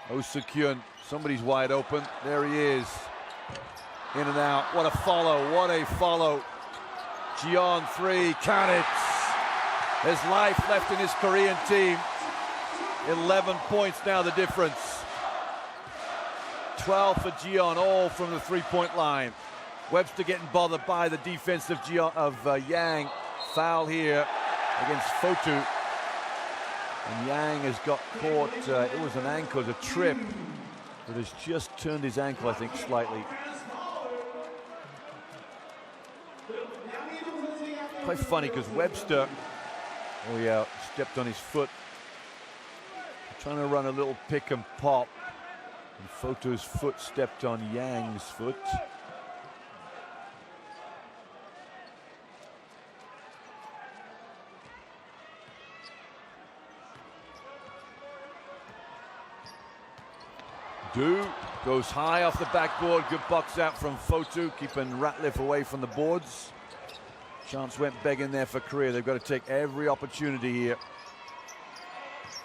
Osakyun, somebody's wide open. There he is. In and out. What a follow. What a follow. Gion 3. Count it. There's life left in his Korean team. 11 points now the difference. 12 for Gion, all from the 3-point line. Webster getting bothered by the defense of Yang. Foul here against Fotu. And Yang has got caught. It was an ankle, a trip that has just turned his ankle, I think, slightly. Quite funny because Webster, oh yeah, stepped on his foot. Trying to run a little pick and pop. And Fotu's foot stepped on Yang's foot. Du goes high off the backboard. Good box out from Fotu, keeping Ratliff away from the boards. Chance went begging there for Korea. They've got to take every opportunity here.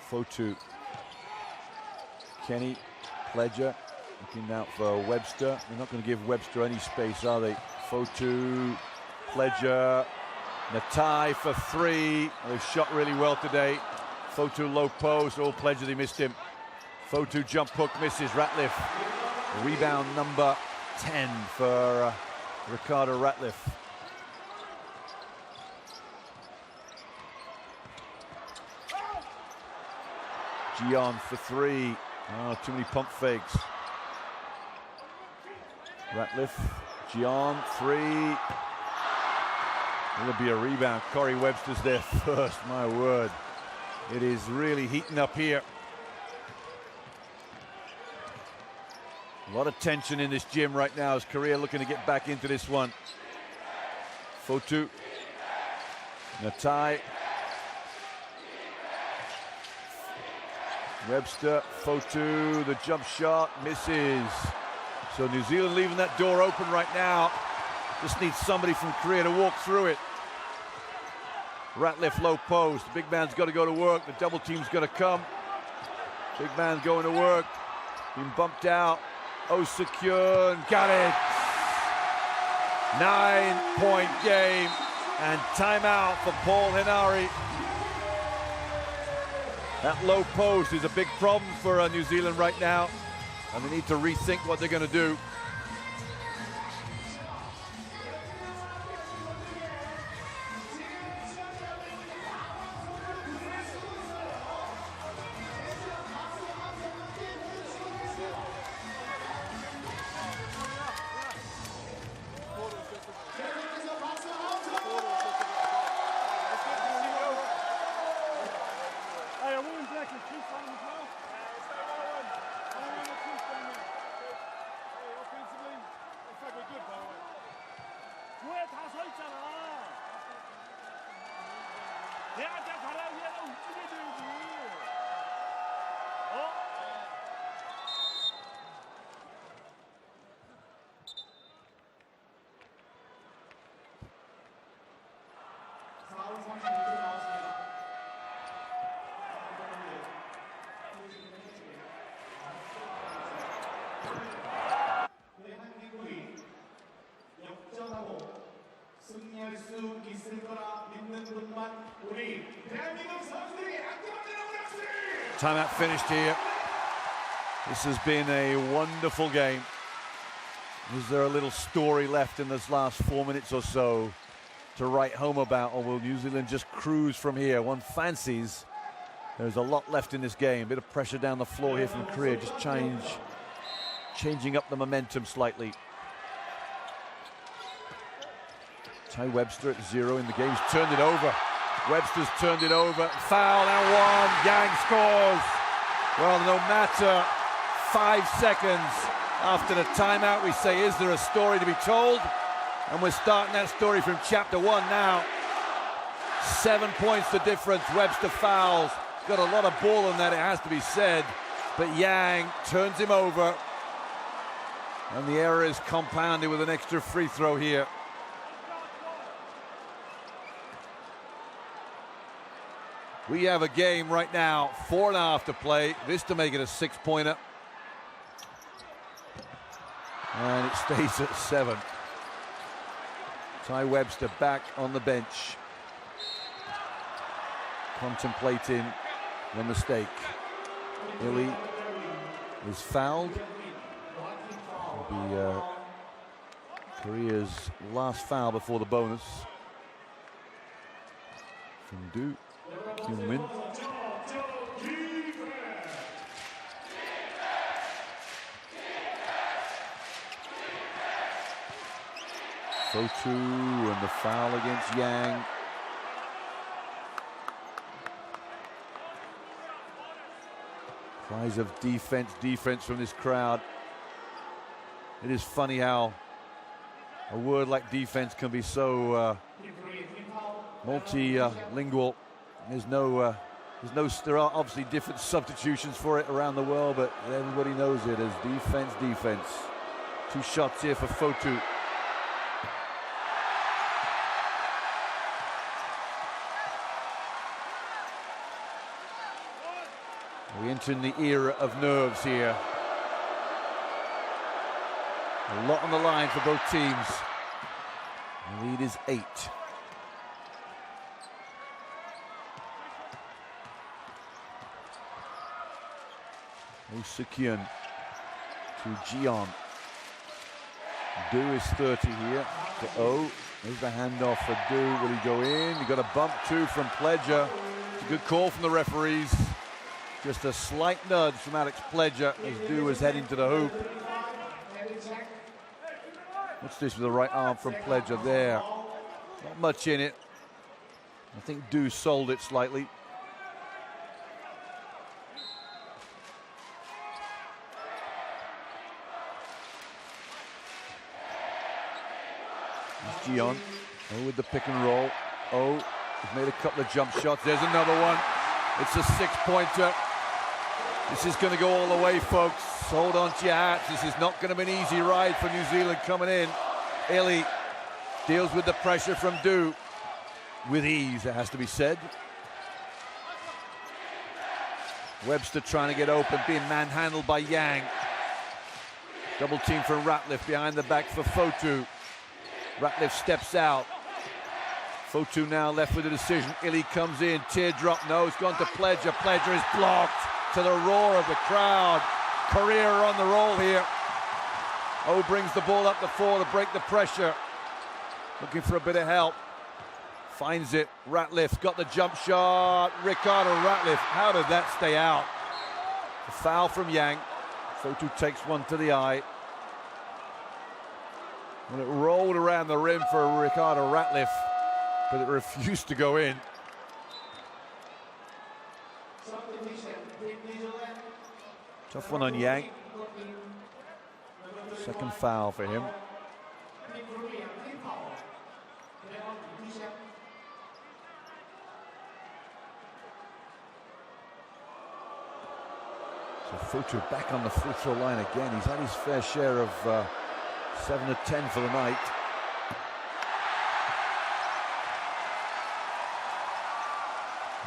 Fotu. Kenny, Pledger, looking out for Webster. They're not going to give Webster any space, are they? Fotu, Pledger, Natai for three. They've shot really well today. Fotu low post. Oh, Pledger, they missed him. Fotu jump hook misses. Ratliff. Rebound number 10 for Ricardo Ratliff. Gian for three. Oh, too many pump fakes. Ratliff, Gian, three. Will be a rebound? Corey Webster's there first, my word. It is really heating up here. A lot of tension in this gym right now as Korea looking to get back into this one. Fotu, Natai, Webster, Fotu, the jump shot misses. So New Zealand leaving that door open right now. Just needs somebody from Korea to walk through it. Ratliff low post. The big man's got to go to work. The double team's going to come. Big man going to work. Being bumped out. Oh, secure and got it. 9-point game and timeout for Paul Henare. That low post is a big problem for New Zealand right now, and they need to rethink what they're going to do. Timeout finished here. This has been a wonderful game. Is there a little story left in this last 4 minutes or so to write home about, or will New Zealand just cruise from here? One fancies there's a lot left in this game. A bit of pressure down the floor here from Korea, just changing up the momentum slightly. Ty Webster at 0 in the game. He's turned it over. Webster's turned it over. Foul and one. Yang scores. Well, no matter 5 seconds after the timeout, we say, is there a story to be told? And we're starting that story from chapter 1 now. 7 points the difference. Webster fouls. Got a lot of ball in that, it has to be said. But Yang turns him over. And the error is compounded with an extra free throw here. We have a game right now, 4.5 to play. This to make it a 6-pointer. And it stays at 7. Ty Webster back on the bench, contemplating the mistake. Illy is fouled. It'll be Korea's last foul before the bonus. From Du. Kyung-min. Fotu and the foul against Yang. Cries of defense from this crowd. It is funny how a word like defense can be so multilingual. There's There are obviously different substitutions for it around the world, but everybody knows it as defense, defense. 2 shots here for Fotu. We enter in the era of nerves here. A lot on the line for both teams. The lead is 8. Osekian to Gian. Du is 30 here to O. There's the handoff for Du. Will he go in? He got a bump too from Pledger. It's a good call from the referees. Just a slight nudge from Alex Pledger as Du was heading to the hoop. What's this with the right arm from Pledger there? Not much in it. I think Du sold it slightly. Gian, O with the pick and roll. O has made a couple of jump shots. There's another one. It's a 6-pointer. This is going to go all the way, folks. Hold on to your hats. This is not going to be an easy ride for New Zealand coming in. Ili deals with the pressure from Du with ease, it has to be said. Webster trying to get open, being manhandled by Yang. Double team from Ratliff behind the back for Fotu. Ratliff steps out. Fotu now left with a decision. Ili comes in, teardrop, no, it's gone to Pledger. Pledger is blocked to the roar of the crowd. Korea are on the roll here. O brings the ball up the floor to break the pressure. Looking for a bit of help. Finds it. Ratliff got the jump shot. Ricardo Ratliff, how did that stay out? A foul from Yang. Fotu takes one to the eye. And it rolled around the rim for Ricardo Ratliff, but it refused to go in. Tough one on Yang. Second foul for him. So Fotu back on the free throw line again. He's had his fair share of 7 of 10 for the night.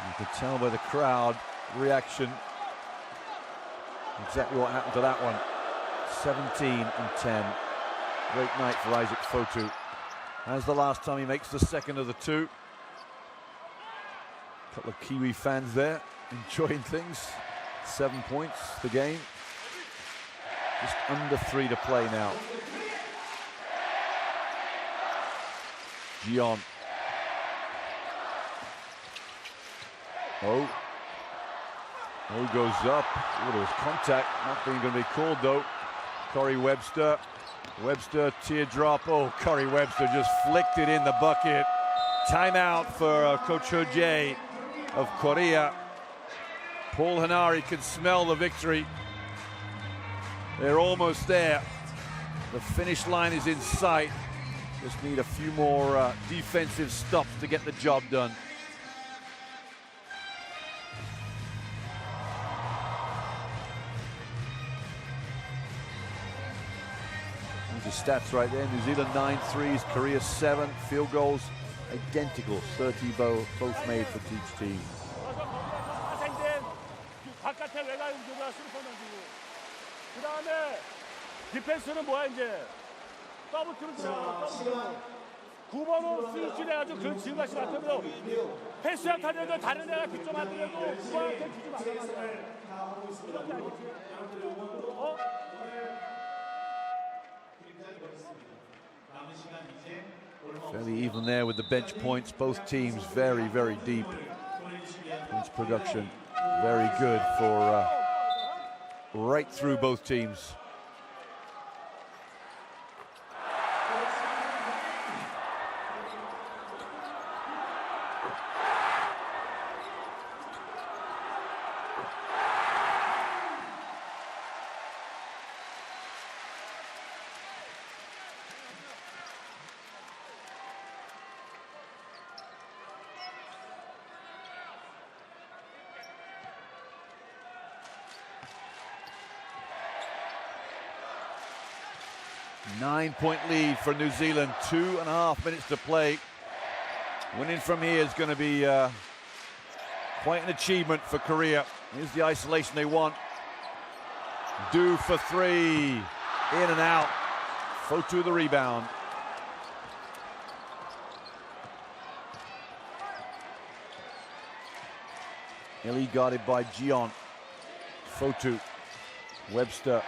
You could tell by the crowd reaction exactly what happened to that one. 17 and 10. Great night for Isaac Fotu. As the last time he makes the second of the 2. A couple of Kiwi fans there enjoying things. 7 points the game. Just under 3 to play now. Gian. O goes up. Oh, there was contact. Nothing going to be called though. Corey Webster. Webster teardrop. Oh, Corey Webster just flicked it in the bucket. Timeout for Coach Hoje of Korea. Paul Hanari can smell the victory. They're almost there. The finish line is in sight. Just need a few more defensive stops to get the job done. These are stats right there. New Zealand 9 threes, Korea 7. Field goals identical. 30 both made for each team. 바깥에 외곽 움직여서 스리퍼 던지고. 그 다음에 디펜스는 뭐야 이제 더블팀을 들어가. 9번은 스위치를 해가지고 그 지금까지 맡으면서 패스한 타자도 다른 애가 득점 안 되려고 9번한테 주지 말아야 Fairly even there with the bench points. Both teams very, very deep. Points production very good for right through both teams. 9-point lead for New Zealand, 2.5 minutes to play. Winning from here is going to be quite an achievement for Korea. Here's the isolation they want. Do for three, in and out. Fotu the rebound. Illy guarded by Gion. Fotu, Webster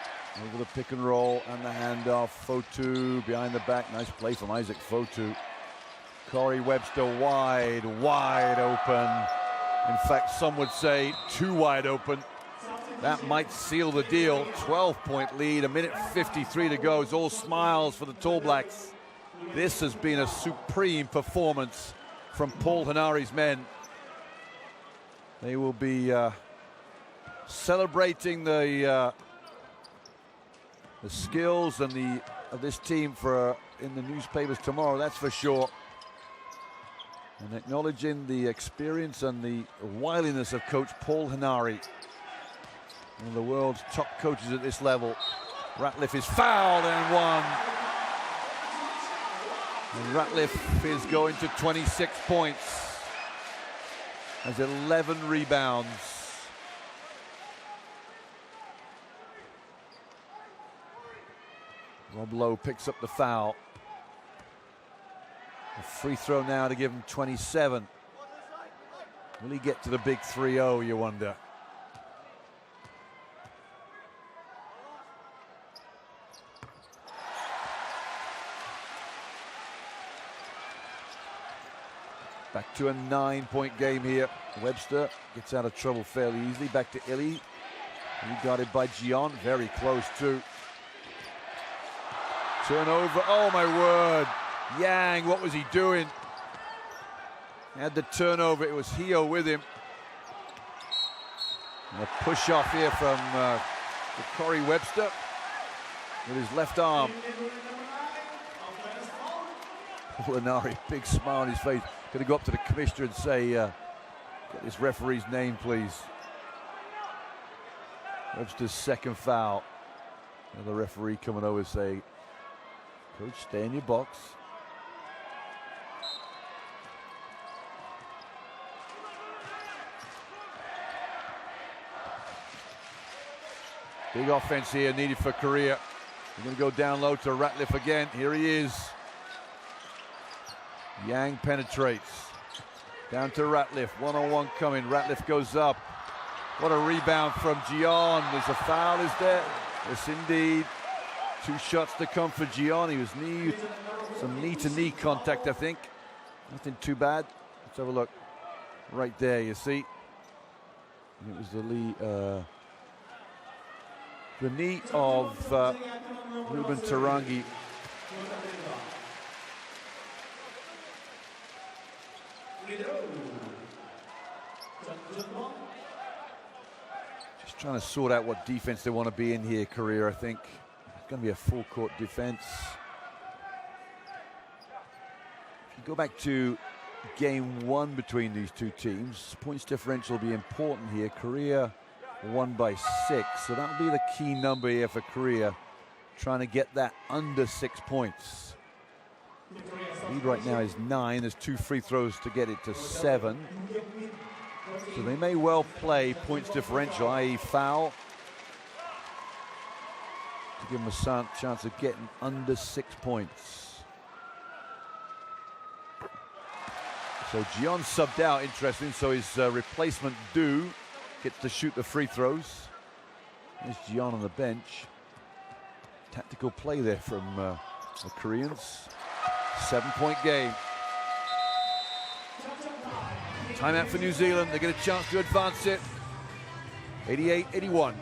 over the pick and roll and the handoff. Fotu behind the back. Nice play from Isaac Fotu. Corey Webster wide open. In fact, some would say too wide open. That might seal the deal. 12-point lead, 1:53 to go. It's all smiles for the Tall Blacks. This has been a supreme performance from Paul Hanari's men. They will be celebrating the skills and of this team in the newspapers tomorrow, that's for sure. And acknowledging the experience and the wiliness of Coach Paul Hanari, one of the world's top coaches at this level. Ratliff is fouled and one. And Ratliff is going to 26 points. Has 11 rebounds. Rob Lowe picks up the foul. A free throw now to give him 27. Will he get to the big 3-0, you wonder? Back to a 9-point game here. Webster gets out of trouble fairly easily. Back to Illy. He got it by Gion. Very close too. Turnover. Oh my word. Yang, what was he doing? He had the turnover. It was Hio with him. And a push off here from Corey Webster with his left arm. Molinari, big smile on his face. Going to go up to the commissioner and say, get this referee's name, please. Webster's second foul. And the referee coming over saying, Coach, stay in your box. Big offense here needed for Korea. We're going to go down low to Ratliff again. Here he is. Yang penetrates. Down to Ratliff. One-on-one coming. Ratliff goes up. What a rebound from Gion. There's a foul, is there? Yes, indeed. 2 shots to come for Gion. He was some knee-to-knee contact, I think. Nothing too bad. Let's have a look. Right there, you see. It was the knee of Ruben Tarangi. Just trying to sort out what defense they want to be in here, Korea, I think. It's going to be a full court defense. If you go back to game 1 between these two teams, points differential will be important here. Korea won by 6, so that'll be the key number here for Korea, trying to get that under 6 points. Lead right now is 9. There's 2 free throws to get it to 7. So they may well play points differential, i.e. foul, to give them a chance of getting under 6 points. So Gion subbed out, interesting. So his replacement Du gets to shoot the free throws. There's Gion on the bench. Tactical play there from the Koreans. 7-point game. Timeout for New Zealand. They get a chance to advance it. 88-81.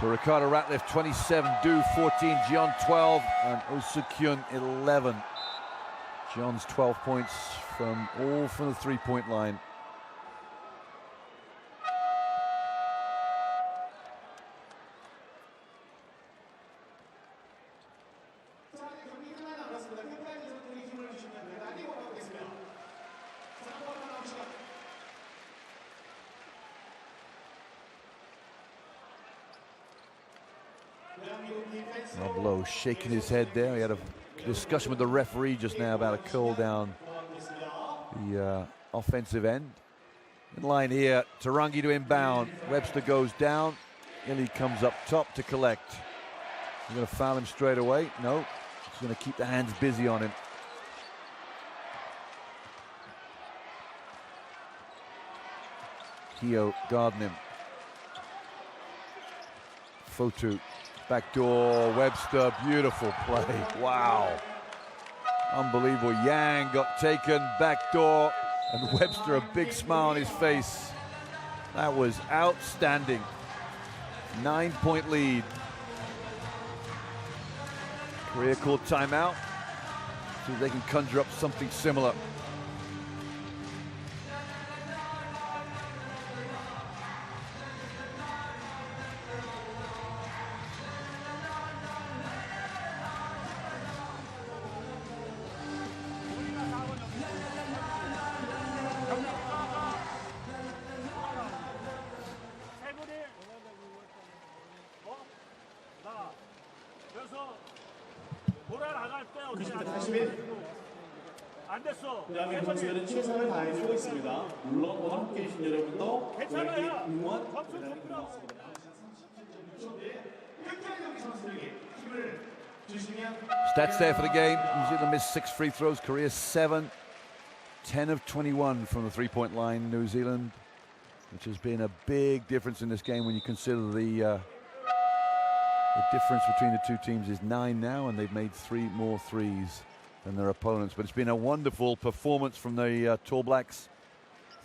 So Ricardo Ratliff 27, Du 14, Jeon 12, and Oh Soo-kyun 11. Jeon's 12 points from the three-point line. Rob Lowe shaking his head there. He had a discussion with the referee just now about a call down the offensive end. In line here, Tarangi to inbound. Webster goes down. Illy comes up top to collect. You're going to foul him straight away? No. He's going to keep the hands busy on him. Hio guarding him. Fotu. Backdoor, Webster, beautiful play. Wow. Unbelievable. Yang got taken, backdoor, and Webster a big smile on his face. That was outstanding. 9-point lead. Korea called timeout. See if they can conjure up something similar. 대한민국 선수들은 최선을 다해주고 있습니다. 물론 오늘 함께해 주신 여러분도 우리에게 응원 대단히 고맙습니다. Stats there for the game. New Zealand missed 6 free throws. Korea 7. 10 of 21 from the three-point line. New Zealand, which has been a big difference in this game when you consider the difference between the two teams is 9 now, and they've made 3 more threes than their opponents. But it's been a wonderful performance from the Tall Blacks.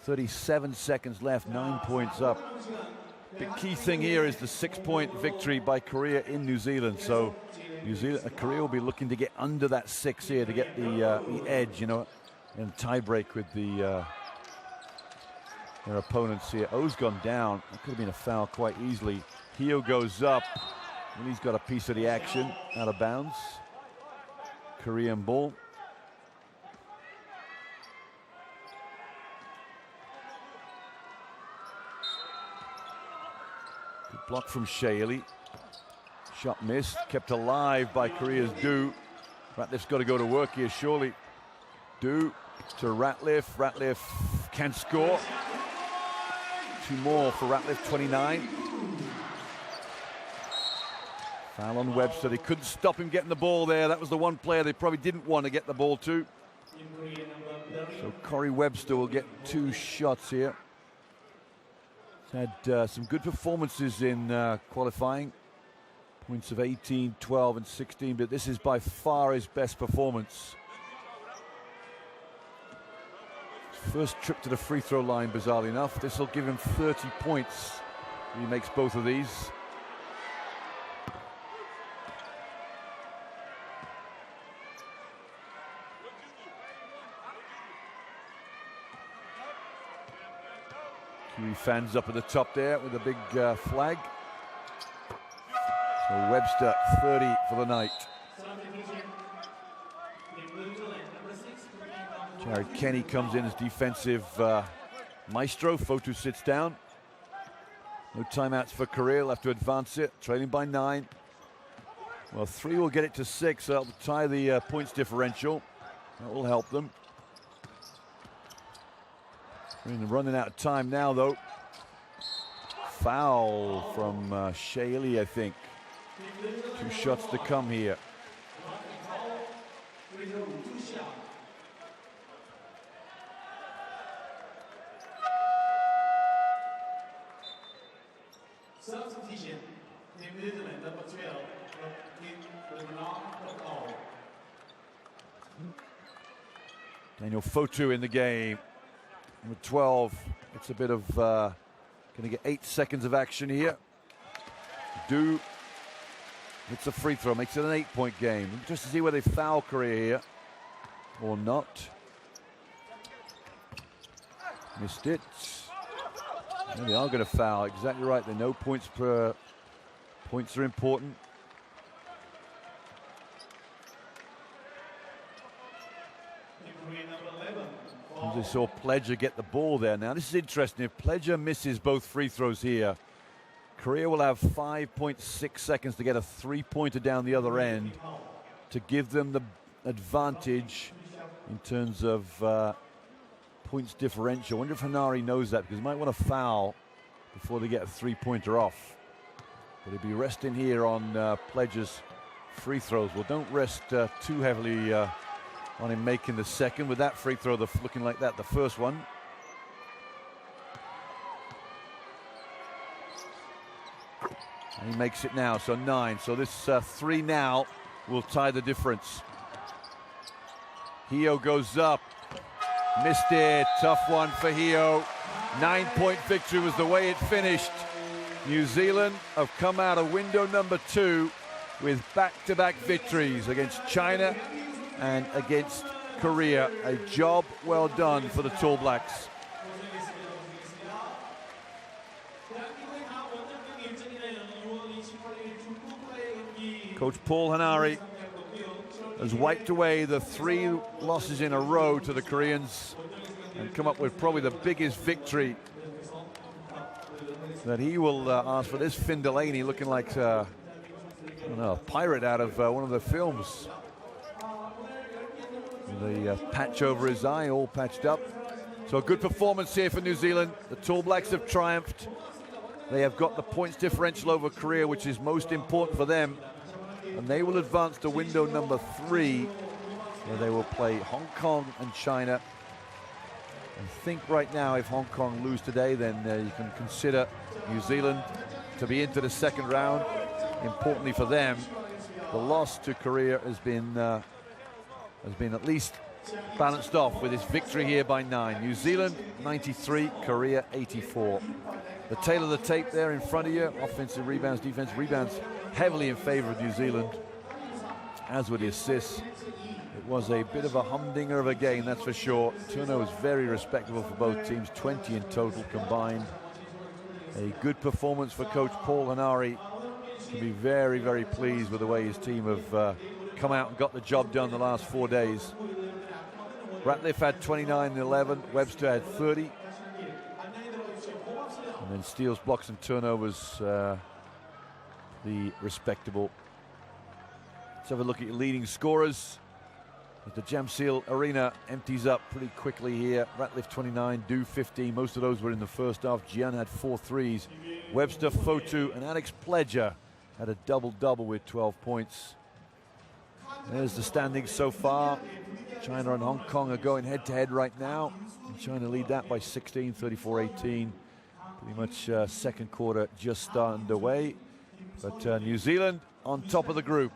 37 seconds left, 9 points up. The key thing here is the 6-point victory by Korea in New Zealand. So Korea will be looking to get under that 6 here to get the edge, you know, and tie break with their opponents here. O's gone down. That could have been a foul quite easily. Hio goes up, and he's got a piece of the action out of bounds. Korean ball. Good block from Shayley. Shot missed, kept alive by Korea's Du. Ratliff's got to go to work here, surely. Du to Ratliff. Ratliff can score. 2 more for Ratliff, 29. Foul on Webster. They couldn't stop him getting the ball there. That was the one player they probably didn't want to get the ball to. So Corey Webster will get 2 shots here. He's had some good performances in qualifying. Points of 18, 12, and 16, but this is by far his best performance. First trip to the free throw line, bizarrely enough. This will give him 30 points if he makes both of these. Kiwi fans up at the top there with a big flag. So Webster 30 for the night. Jared Kenny comes in as defensive maestro. Fotu sits down. No timeouts for Korea. They'll have to advance it. Trailing by 9. Well, 3 will get it to 6. So that'll tie the points differential. That will help them. Running out of time now, though. Foul from Shayley, I think. 2 shots to come here. Substitution. New Zealand, number 12. Daniel Fotu in the game. Number 12. It's a bit of going to get 8 seconds of action here. Do hits a free throw, makes it an 8-point game. Just to see where they foul Korea here or not. Missed it. And they are going to foul. Exactly right. They know points are important. They saw Pledger get the ball there. Now this is interesting. If Pledger misses both free throws here, Korea will have 5.6 seconds to get a 3-pointer down the other end to give them the advantage in terms of points differential. I wonder if Hanari knows that, because he might want to foul before they get a 3-pointer off. But he'll be resting here on Pledger's free throws. Well, don't rest too heavily on him making the second. With that free throw, looking like that, the first one. And he makes it now, so 9. So this 3 now will tie the difference. Hio goes up. Missed it. Tough one for Hio. 9-point victory was the way it finished. New Zealand have come out of window number 2 with back-to-back victories against China and against Korea. A job well done for the Tall Blacks. Coach Paul Hanari has wiped away the 3 losses in a row to the Koreans and come up with probably the biggest victory that he will ask for. This Finn Delaney looking like I don't know, a pirate out of one of the films. The patch over his eye, all patched up. So a good performance here for New Zealand. The Tall Blacks have triumphed. They have got the points differential over Korea, which is most important for them. And they will advance to window number 3, where they will play Hong Kong and China. I think right now, if Hong Kong lose today, then you can consider New Zealand to be into the second round. Importantly for them, the loss to Korea has been at least balanced off with this victory here by 9. New Zealand 93, Korea 84. The tail of the tape there in front of you. Offensive rebounds, defensive rebounds, heavily in favor of New Zealand, as with the assists. It was a bit of a humdinger of a game, that's for sure. Turnovers very respectable for both teams, 20 in total combined. A good performance for Coach Paul Hanari. Can be very, very pleased with the way his team have come out and got the job done the last 4 days. Ratliff had 29 and 11. Webster had 30. And then steals, blocks, and turnovers, the respectable. Let's have a look at your leading scorers. The Jamsil Arena empties up pretty quickly here. Ratliff 29, Do 15. Most of those were in the first half. Jian had 4 threes. Webster, Fotu, and Alex Pledger had a double-double with 12 points. There's the standings so far. China and Hong Kong are going head-to-head right now. And China lead that by 16, 34-18. Pretty much second quarter just underway. But New Zealand on top of the group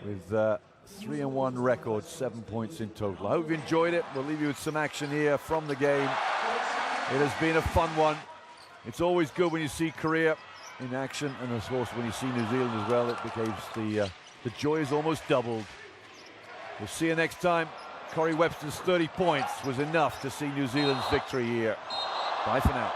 with 3-1 record, 7 points in total. I hope you enjoyed it. We'll leave you with some action here from the game. It has been a fun one. It's always good when you see Korea in action, and of course when you see New Zealand as well, it becomes the joy is almost doubled. We'll see you next time. Corey Webster's 30 points was enough to see New Zealand's victory here. Bye for now.